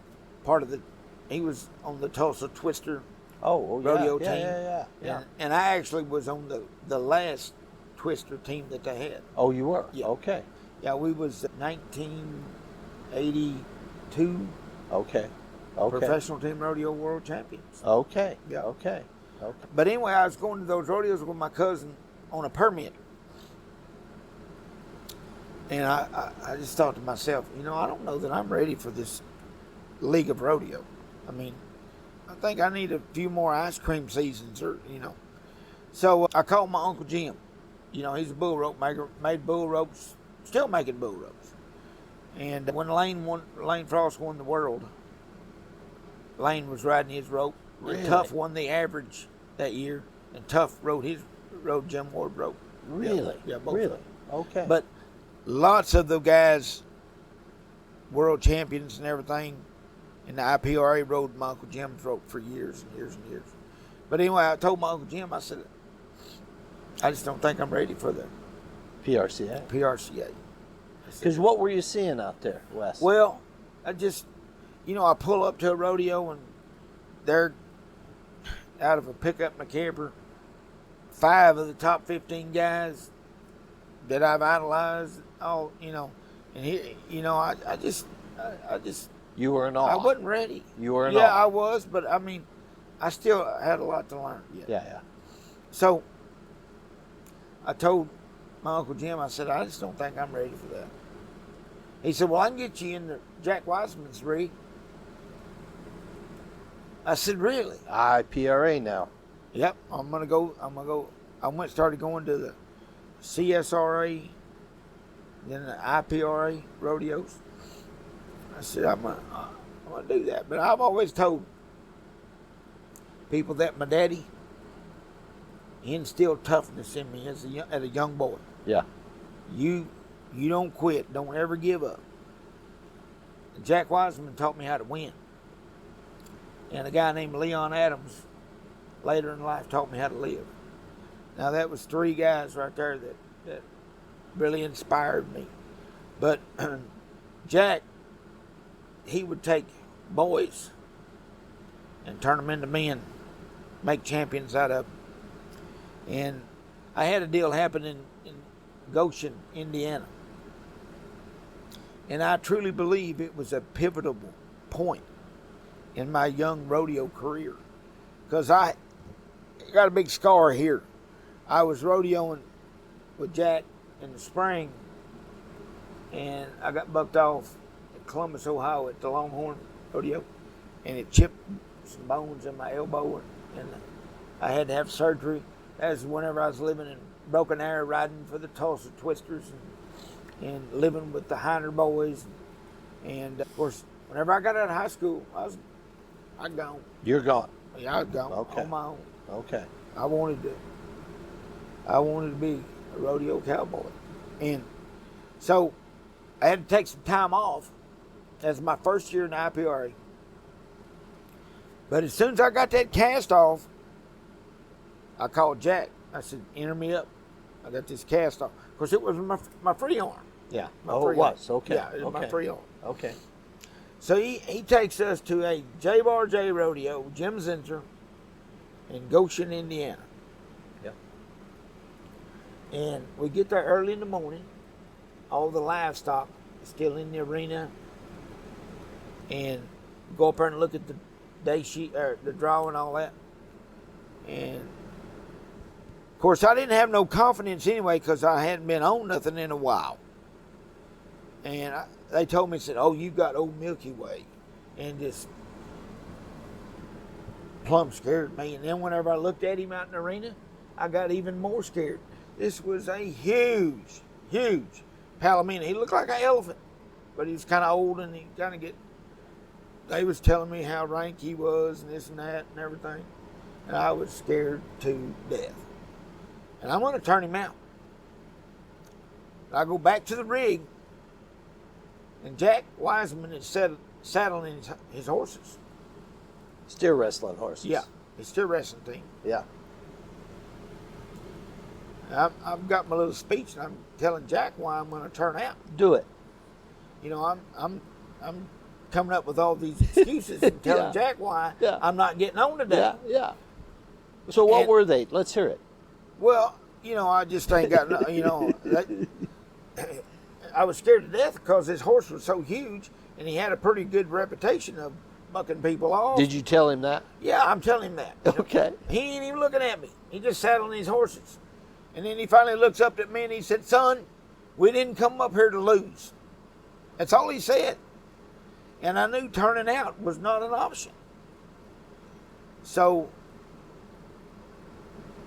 Speaker 1: he was on the Tulsa Twister rodeo team.
Speaker 2: Yeah.
Speaker 1: And I actually was on the last Twister team that they had.
Speaker 2: Oh, you were?
Speaker 1: Yeah.
Speaker 2: Okay.
Speaker 1: Yeah, we was 1982
Speaker 2: Okay.
Speaker 1: professional team rodeo world champions.
Speaker 2: Okay.
Speaker 1: Yeah.
Speaker 2: Okay.
Speaker 1: But anyway, I was going to those rodeos with my cousin on a permit. And I just thought to myself, I don't know that I'm ready for this league of rodeo. I mean, I think I need a few more ice cream seasons, So I called my Uncle Jim. He's a bull rope maker, made bull ropes, still making bull ropes. And when Lane Frost won the world, Lane was riding his rope.
Speaker 2: Really?
Speaker 1: And Tough won the average that year, and Tough rode Jim Ward rope.
Speaker 2: Really?
Speaker 1: Yeah, both
Speaker 2: really?
Speaker 1: of them.
Speaker 2: Okay.
Speaker 1: But lots of the guys, world champions and everything, in the IPRA rode my Uncle Jim's rope for years and years and years. But anyway, I told my Uncle Jim, I said, I just don't think I'm ready for the
Speaker 2: PRCA.
Speaker 1: PRCA.
Speaker 2: Because what were you seeing out there, Wes?
Speaker 1: Well, I just, I pull up to a rodeo and they're out of a pickup in a camper. 5 of the top 15 guys that I've idolized all, and he, I just,
Speaker 2: You were in awe.
Speaker 1: I wasn't ready.
Speaker 2: You were in
Speaker 1: Yeah,
Speaker 2: awe.
Speaker 1: I was, but I mean, I still had a lot to learn.
Speaker 2: Yeah.
Speaker 1: So I told my Uncle Jim, I said, I just don't think I'm ready for that. He said, well, I can get you in the Jack Wiseman's rig. I said, really?
Speaker 2: IPRA now.
Speaker 1: Yep, I'm gonna go. I started going to the CSRA, then the IPRA rodeos. I said, I'm gonna do that. But I've always told people that my daddy, he instilled toughness in me as a young boy.
Speaker 2: Yeah.
Speaker 1: You don't quit. Don't ever give up. Jack Wiseman taught me how to win. And a guy named Leon Adams later in life taught me how to live. Now that was three guys right there that really inspired me. But Jack, he would take boys and turn them into men, make champions out of them. And I had a deal happen in Goshen, Indiana. And I truly believe it was a pivotal point in my young rodeo career. Because I got a big scar here. I was rodeoing with Jack in the spring, and I got bucked off at Columbus, Ohio at the Longhorn Rodeo, and it chipped some bones in my elbow, and I had to have surgery. That was whenever I was living in Broken Arrow, riding for the Tulsa Twisters and living with the Heiner boys. And of course, whenever I got out of high school, I gone.
Speaker 2: You're gone.
Speaker 1: Yeah, I was gone
Speaker 2: Okay.
Speaker 1: on my own.
Speaker 2: Okay.
Speaker 1: I wanted to be a rodeo cowboy. And so I had to take some time off as my first year in the IPRA. But as soon as I got that cast off, I called Jack. I said, enter me up. I got this cast off. Of course, it was my free arm.
Speaker 2: Yeah.
Speaker 1: My
Speaker 2: Oh, it
Speaker 1: free arm.
Speaker 2: was. Okay.
Speaker 1: Yeah, it was my free arm.
Speaker 2: Okay.
Speaker 1: So he takes us to a J Rodeo, Jim Zinser, in Goshen, Indiana.
Speaker 2: Yep.
Speaker 1: And we get there early in the morning. All the livestock is still in the arena. And go up there and look at the day sheet, or the draw and all that. And of course, I didn't have no confidence anyway because I hadn't been on nothing in a while. And they told me, said, oh, you got old Milky Way. And just plumb scared me. And then whenever I looked at him out in the arena, I got even more scared. This was a huge, huge palomino. He looked like an elephant, but he was kind of old, and he kind of they was telling me how rank he was and this and that and everything. And I was scared to death. And I'm going to turn him out. I go back to the rig, and Jack Wiseman is saddling his horses.
Speaker 2: Steer wrestling horses.
Speaker 1: Yeah, he's still wrestling team.
Speaker 2: Yeah.
Speaker 1: I've got my little speech, and I'm telling Jack why I'm going to turn out.
Speaker 2: Do it.
Speaker 1: You know, I'm coming up with all these excuses and telling
Speaker 2: Yeah.
Speaker 1: Jack why
Speaker 2: Yeah.
Speaker 1: I'm not getting on today.
Speaker 2: Yeah. Yeah. So what
Speaker 1: And-
Speaker 2: were they? Let's hear it.
Speaker 1: Well, you know, I just ain't got, I was scared to death because his horse was so huge, and he had a pretty good reputation of bucking people off.
Speaker 2: Did you tell him that?
Speaker 1: Yeah, I'm telling him that.
Speaker 2: Okay.
Speaker 1: He ain't even looking at me. He just saddling his horses. And then he finally looks up at me and he said, son, we didn't come up here to lose. That's all he said. And I knew turning out was not an option. So,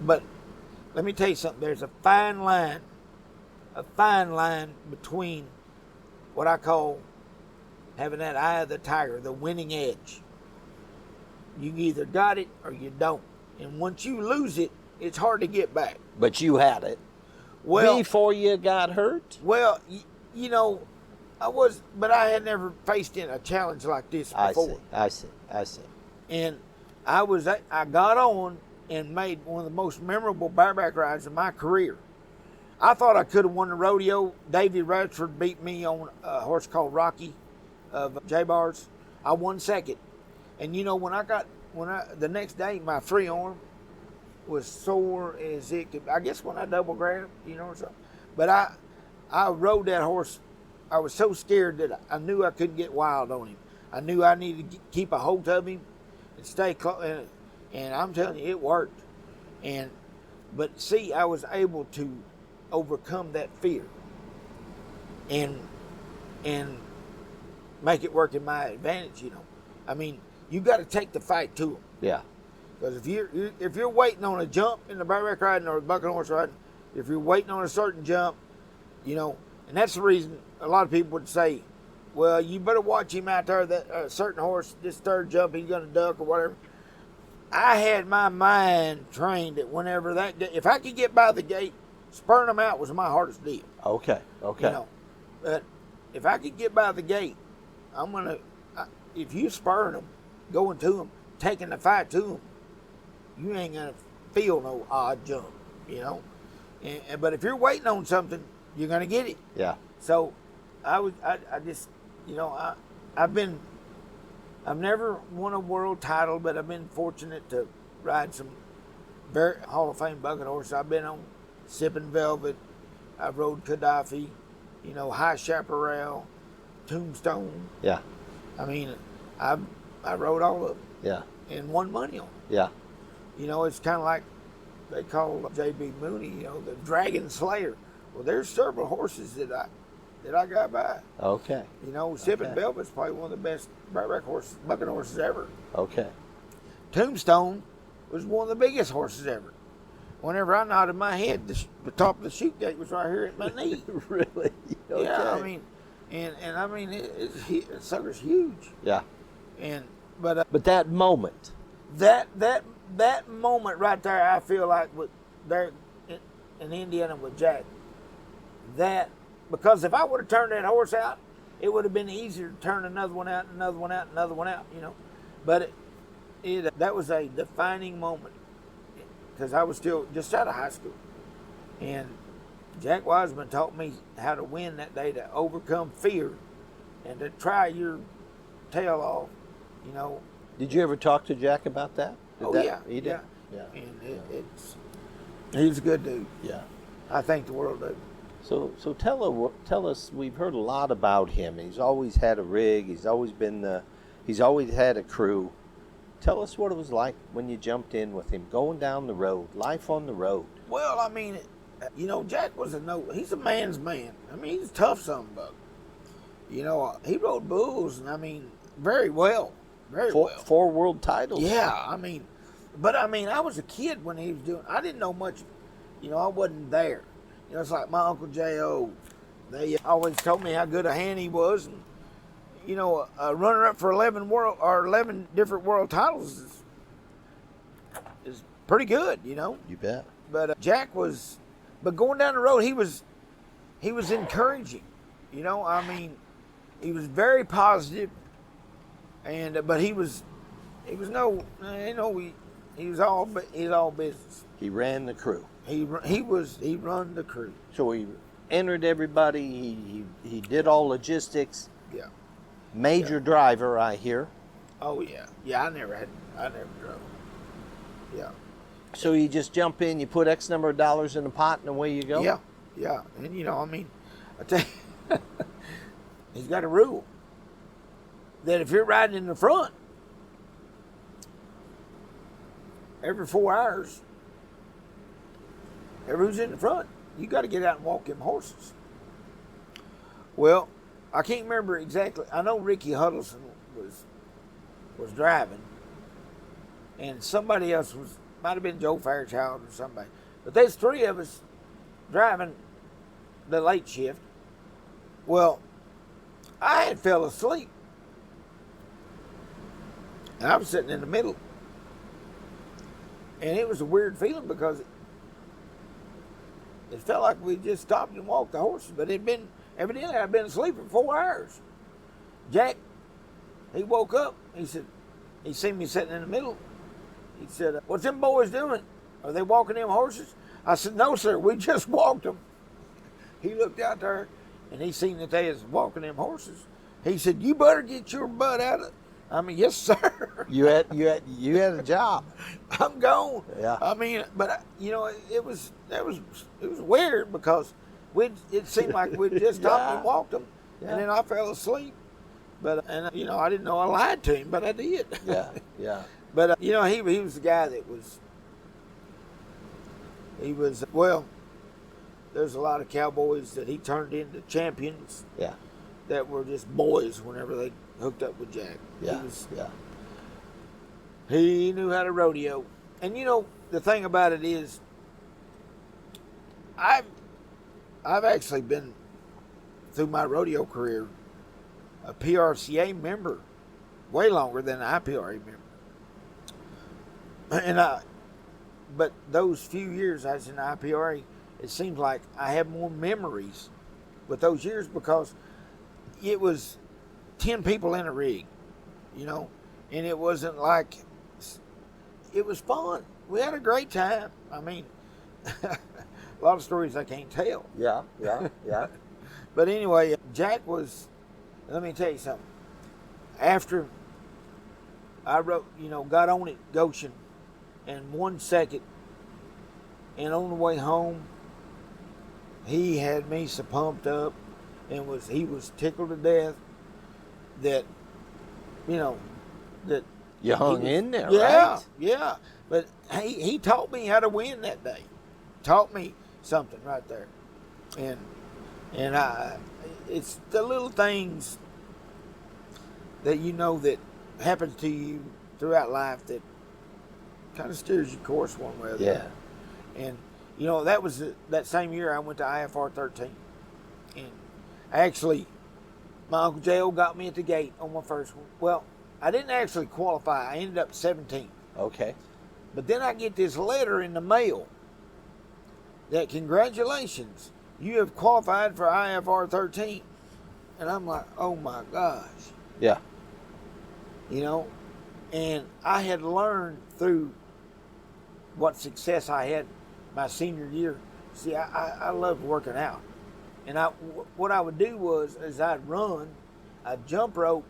Speaker 1: but let me tell you something. There's a fine line between what I call having that eye of the tiger, the winning edge. You either got it or you don't. And once you lose it, it's hard to get back.
Speaker 2: But you had it.
Speaker 1: Well,
Speaker 2: Before you got hurt?
Speaker 1: well, you know, but I had never faced in a challenge like this before.
Speaker 2: I see.
Speaker 1: And I got on and made one of the most memorable bareback rides of my career. I thought I could have won the rodeo. Davey Radford beat me on a horse called Rocky of J-Bars. I won second. And you know, the next day, my free arm was sore as it could. I guess when I double grabbed, you know, or something. But I rode that horse. I was so scared that I knew I couldn't get wild on him. I knew I needed to keep a hold of him and stay close. And I'm telling you, it worked. But see, I was able to overcome that fear and make it work in my advantage. I mean, you got to take the fight to them.
Speaker 2: Yeah.
Speaker 1: Because if you're waiting on a jump in the bareback riding or the bucking horse riding, if you're waiting on a certain jump, and that's the reason a lot of people would say, well, you better watch him out there. That certain horse, this third jump, he's going to duck or whatever. I had my mind trained that whenever if I could get by the gate, spurring them out was my hardest deal.
Speaker 2: Okay.
Speaker 1: But if I could get by the gate, if you spurring them, going to them, taking the fight to them, you ain't going to feel no odd jump, But if you're waiting on something, you're going to get it.
Speaker 2: Yeah.
Speaker 1: So I've never won a world title, but I've been fortunate to ride some very Hall of Fame bucking horses. I've been on Sipping Velvet. I've rode Gaddafi, High Chaparral, Tombstone.
Speaker 2: Yeah.
Speaker 1: I mean, I rode all of them.
Speaker 2: Yeah.
Speaker 1: And won money on them.
Speaker 2: Yeah.
Speaker 1: It's kind of like they call J.B. Mooney, the Dragon Slayer. Well, there's several horses that I got by.
Speaker 2: Okay.
Speaker 1: Sipping Velvet's probably one of the best bareback horses, bucking horses ever.
Speaker 2: Okay.
Speaker 1: Tombstone was one of the biggest horses ever. Whenever I nodded my head, the top of the chute gate was right here at my knee.
Speaker 2: Really? Okay.
Speaker 1: Yeah, I mean, the sucker's huge.
Speaker 2: Yeah.
Speaker 1: But
Speaker 2: that moment.
Speaker 1: That moment right there, I feel like there in Indiana with Jack. Because if I would have turned that horse out, it would have been easier to turn another one out, another one out, another one out, But that was a defining moment because I was still just out of high school. And Jack Wiseman taught me how to win that day, to overcome fear and to try your tail off,
Speaker 2: Did you ever talk to Jack about that?
Speaker 1: Yeah.
Speaker 2: He did?
Speaker 1: Yeah. And he's a good dude.
Speaker 2: Yeah.
Speaker 1: I think the world of.
Speaker 2: So tell us. We've heard a lot about him. He's always had a rig. He's always had a crew. Tell us what it was like when you jumped in with him, going down the road, life on the road.
Speaker 1: Well, I mean, Jack was he's a man's man. I mean, he's a tough son of a buck. He rode bulls, and very well. Very well.
Speaker 2: 4 world titles.
Speaker 1: Yeah, I was a kid when he was doing. I didn't know much. I wasn't there. It's like my Uncle J.O. They always told me how good a hand he was, and a runner-up for 11 different world titles is pretty good.
Speaker 2: You bet.
Speaker 1: But Jack was, going down the road, he was encouraging. He was very positive. But he was all business.
Speaker 2: He ran the crew.
Speaker 1: He run the crew.
Speaker 2: So he entered everybody. He did all logistics.
Speaker 1: Yeah.
Speaker 2: Major driver, I hear.
Speaker 1: Oh yeah. Yeah, I never drove. Yeah.
Speaker 2: So you just jump in, you put X number of dollars in the pot, and away you go.
Speaker 1: Yeah. Yeah. And I tell you, he's got a rule that if you're riding in the front, every 4 hours, who's in the front, you got to get out and walk them horses. Well, I can't remember exactly. I know Ricky Huddleston was driving, and somebody else might have been Joe Fairchild or somebody. But there's 3 of us driving the late shift. Well, I had fell asleep. And I was sitting in the middle. And it was a weird feeling because it felt like we just stopped and walked the horses. But evidently I'd been asleep for 4 hours. Jack, he woke up. He said, he seen me sitting in the middle. He said, what's them boys doing? Are they walking them horses? I said, no, sir, we just walked them. He looked out there and he seen that they was walking them horses. He said, you better get your butt out of it. Yes, sir.
Speaker 2: You had a job.
Speaker 1: I'm gone.
Speaker 2: Yeah.
Speaker 1: But it was weird because it seemed like we'd just stopped and walked them,
Speaker 2: Yeah.
Speaker 1: and then I fell asleep. But I didn't know I lied to him, but I did.
Speaker 2: Yeah.
Speaker 1: But he was the guy that was. He was well. There's a lot of cowboys that he turned into champions.
Speaker 2: Yeah.
Speaker 1: That were just boys whenever they hooked up with Jack.
Speaker 2: Yeah.
Speaker 1: He knew how to rodeo, and the thing about it is, I've actually been through my rodeo career a PRCA member way longer than an IPRA member. But those few years I was in IPRA, it seems like I have more memories with those years because it was 10 people in a rig, and it wasn't like, it was fun. We had a great time. I mean, a lot of stories I can't tell.
Speaker 2: Yeah.
Speaker 1: But anyway, Jack was, let me tell you something. After I got on at Goshen in 1 second, and on the way home, he had me so pumped up, and he was tickled to death that, that
Speaker 2: You hung in there,
Speaker 1: yeah,
Speaker 2: right?
Speaker 1: Yeah. But he taught me how to win that day. Taught me something right there. And it's the little things that that happens to you throughout life that kind of steers your course one way or the other. And that was that same year I went to IFR 13. And actually, my Uncle J.O. got me at the gate on my first one. Well, I didn't actually qualify. I ended up 17th.
Speaker 2: Okay.
Speaker 1: But then I get this letter in the mail that congratulations, you have qualified for IFR 13. And I'm like, oh my gosh.
Speaker 2: Yeah.
Speaker 1: And I had learned through what success I had my senior year. See, I loved working out. And what I would do is I'd run, I'd jump rope,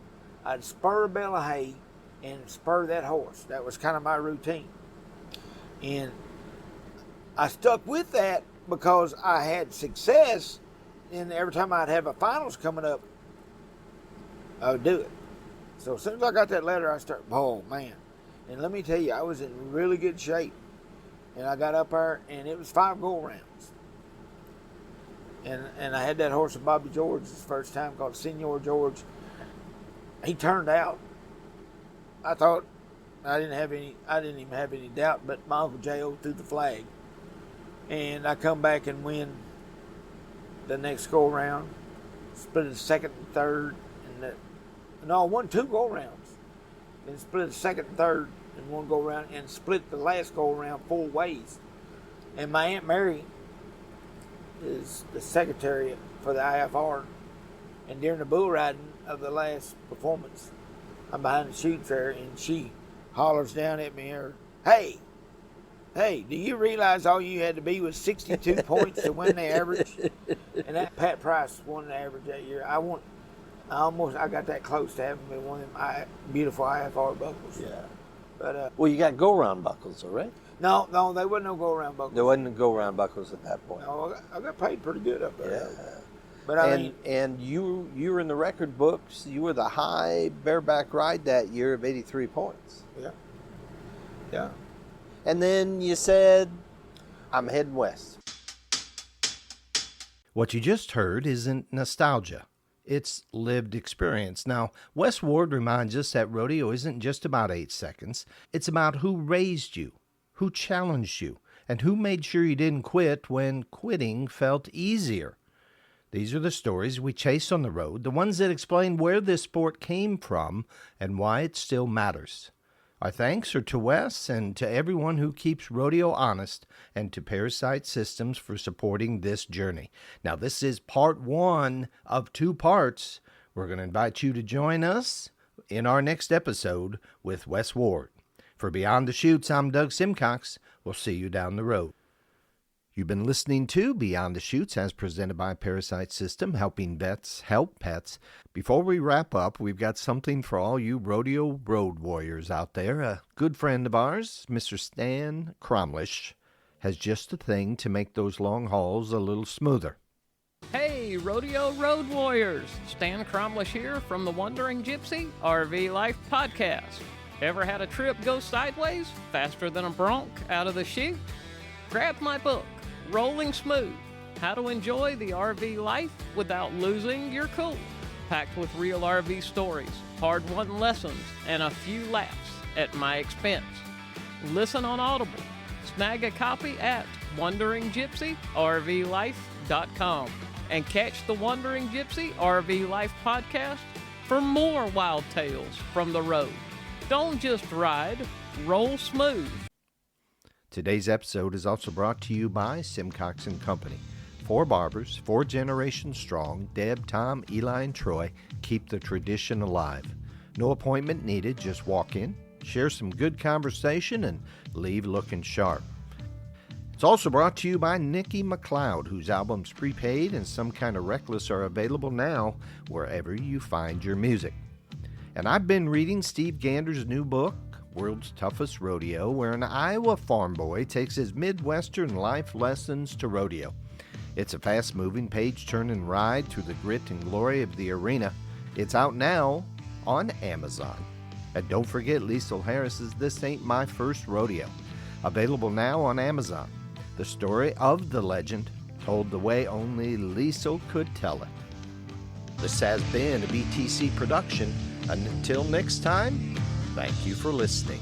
Speaker 1: I'd spur a bale of hay, and spur that horse. That was kind of my routine. And I stuck with that because I had success, and every time I'd have a finals coming up, I would do it. So as soon as I got that letter, I started, oh man. And let me tell you, I was in really good shape. And I got up there, and it was 5 go-rounds. And I had that horse of Bobby George's first time called Senor George. He turned out. I thought I didn't even have any doubt, but my Uncle J.O. threw the flag. And I come back and win the next go-round. Split it second and third. I won 2 go-rounds. Then split it second and third in 1 go-round, and split the last go-round 4 ways. And my Aunt Mary is the secretary for the IFR. And during the bull riding of the last performance, I'm behind the chutes there, and she hollers down at me, hey, do you realize all you had to be was 62 points to win the average? And that Pat Price won the average that year. I got that close to having me one of them beautiful IFR buckles.
Speaker 2: Yeah.
Speaker 1: But
Speaker 2: Well, you got go-round buckles, all right?
Speaker 1: no, there wasn't no go-around buckles.
Speaker 2: There wasn't go-round buckles at that point.
Speaker 1: No, I got paid pretty good up there.
Speaker 2: Yeah.
Speaker 1: But I mean,
Speaker 2: and you were in the record books. You were the high bareback ride that year of 83 points.
Speaker 1: yeah.
Speaker 2: And then you said, I'm heading west.
Speaker 3: What you just heard isn't nostalgia. It's lived experience. Now, Wes Ward reminds us that rodeo isn't just about 8 seconds. It's about who raised you, who challenged you, and who made sure you didn't quit when quitting felt easier. These are the stories we chase on the road, the ones that explain where this sport came from and why it still matters. Our thanks are to Wes and to everyone who keeps rodeo honest, and to Parasight Systems for supporting this journey. Now, this is part 1 of 2 parts. We're going to invite you to join us in our next episode with Wes Ward. For Beyond the Chutes, I'm Doug Simcox. We'll see you down the road. You've been listening to Beyond the Chutes as presented by Parasight System, helping vets help pets. Before we wrap up, we've got something for all you rodeo road warriors out there. A good friend of ours, Mr. Stan Cromlish, has just a thing to make those long hauls a little smoother.
Speaker 4: Hey, Rodeo Road Warriors! Stan Cromlish here from the Wandering Gypsy RV Life Podcast. Ever had a trip go sideways, faster than a bronc out of the chute? Grab my book, Rolling Smooth, How to Enjoy the RV Life Without Losing Your Cool, packed with real RV stories, hard-won lessons, and a few laughs at my expense. Listen on Audible. Snag a copy at WanderingGypsyRVLife.com. And catch the Wandering Gypsy RV Life Podcast for more wild tales from the road. Don't just ride, roll smooth.
Speaker 3: Today's episode is also brought to you by Simcox & Company. 4 barbers, 4 generations strong, Deb, Tom, Eli, and Troy, keep the tradition alive. No appointment needed, just walk in, share some good conversation, and leave looking sharp. It's also brought to you by Nikki McLeod, whose albums Prepaid and Some Kind of Reckless are available now wherever you find your music. And I've been reading Steve Gander's new book, World's Toughest Rodeo, where an Iowa farm boy takes his Midwestern life lessons to rodeo. It's a fast-moving, page-turning ride through the grit and glory of the arena. It's out now on Amazon. And don't forget Liesl Harris's This Ain't My First Rodeo, available now on Amazon. The story of the legend, told the way only Liesl could tell it. This has been a BTC production. Until next time, thank you for listening.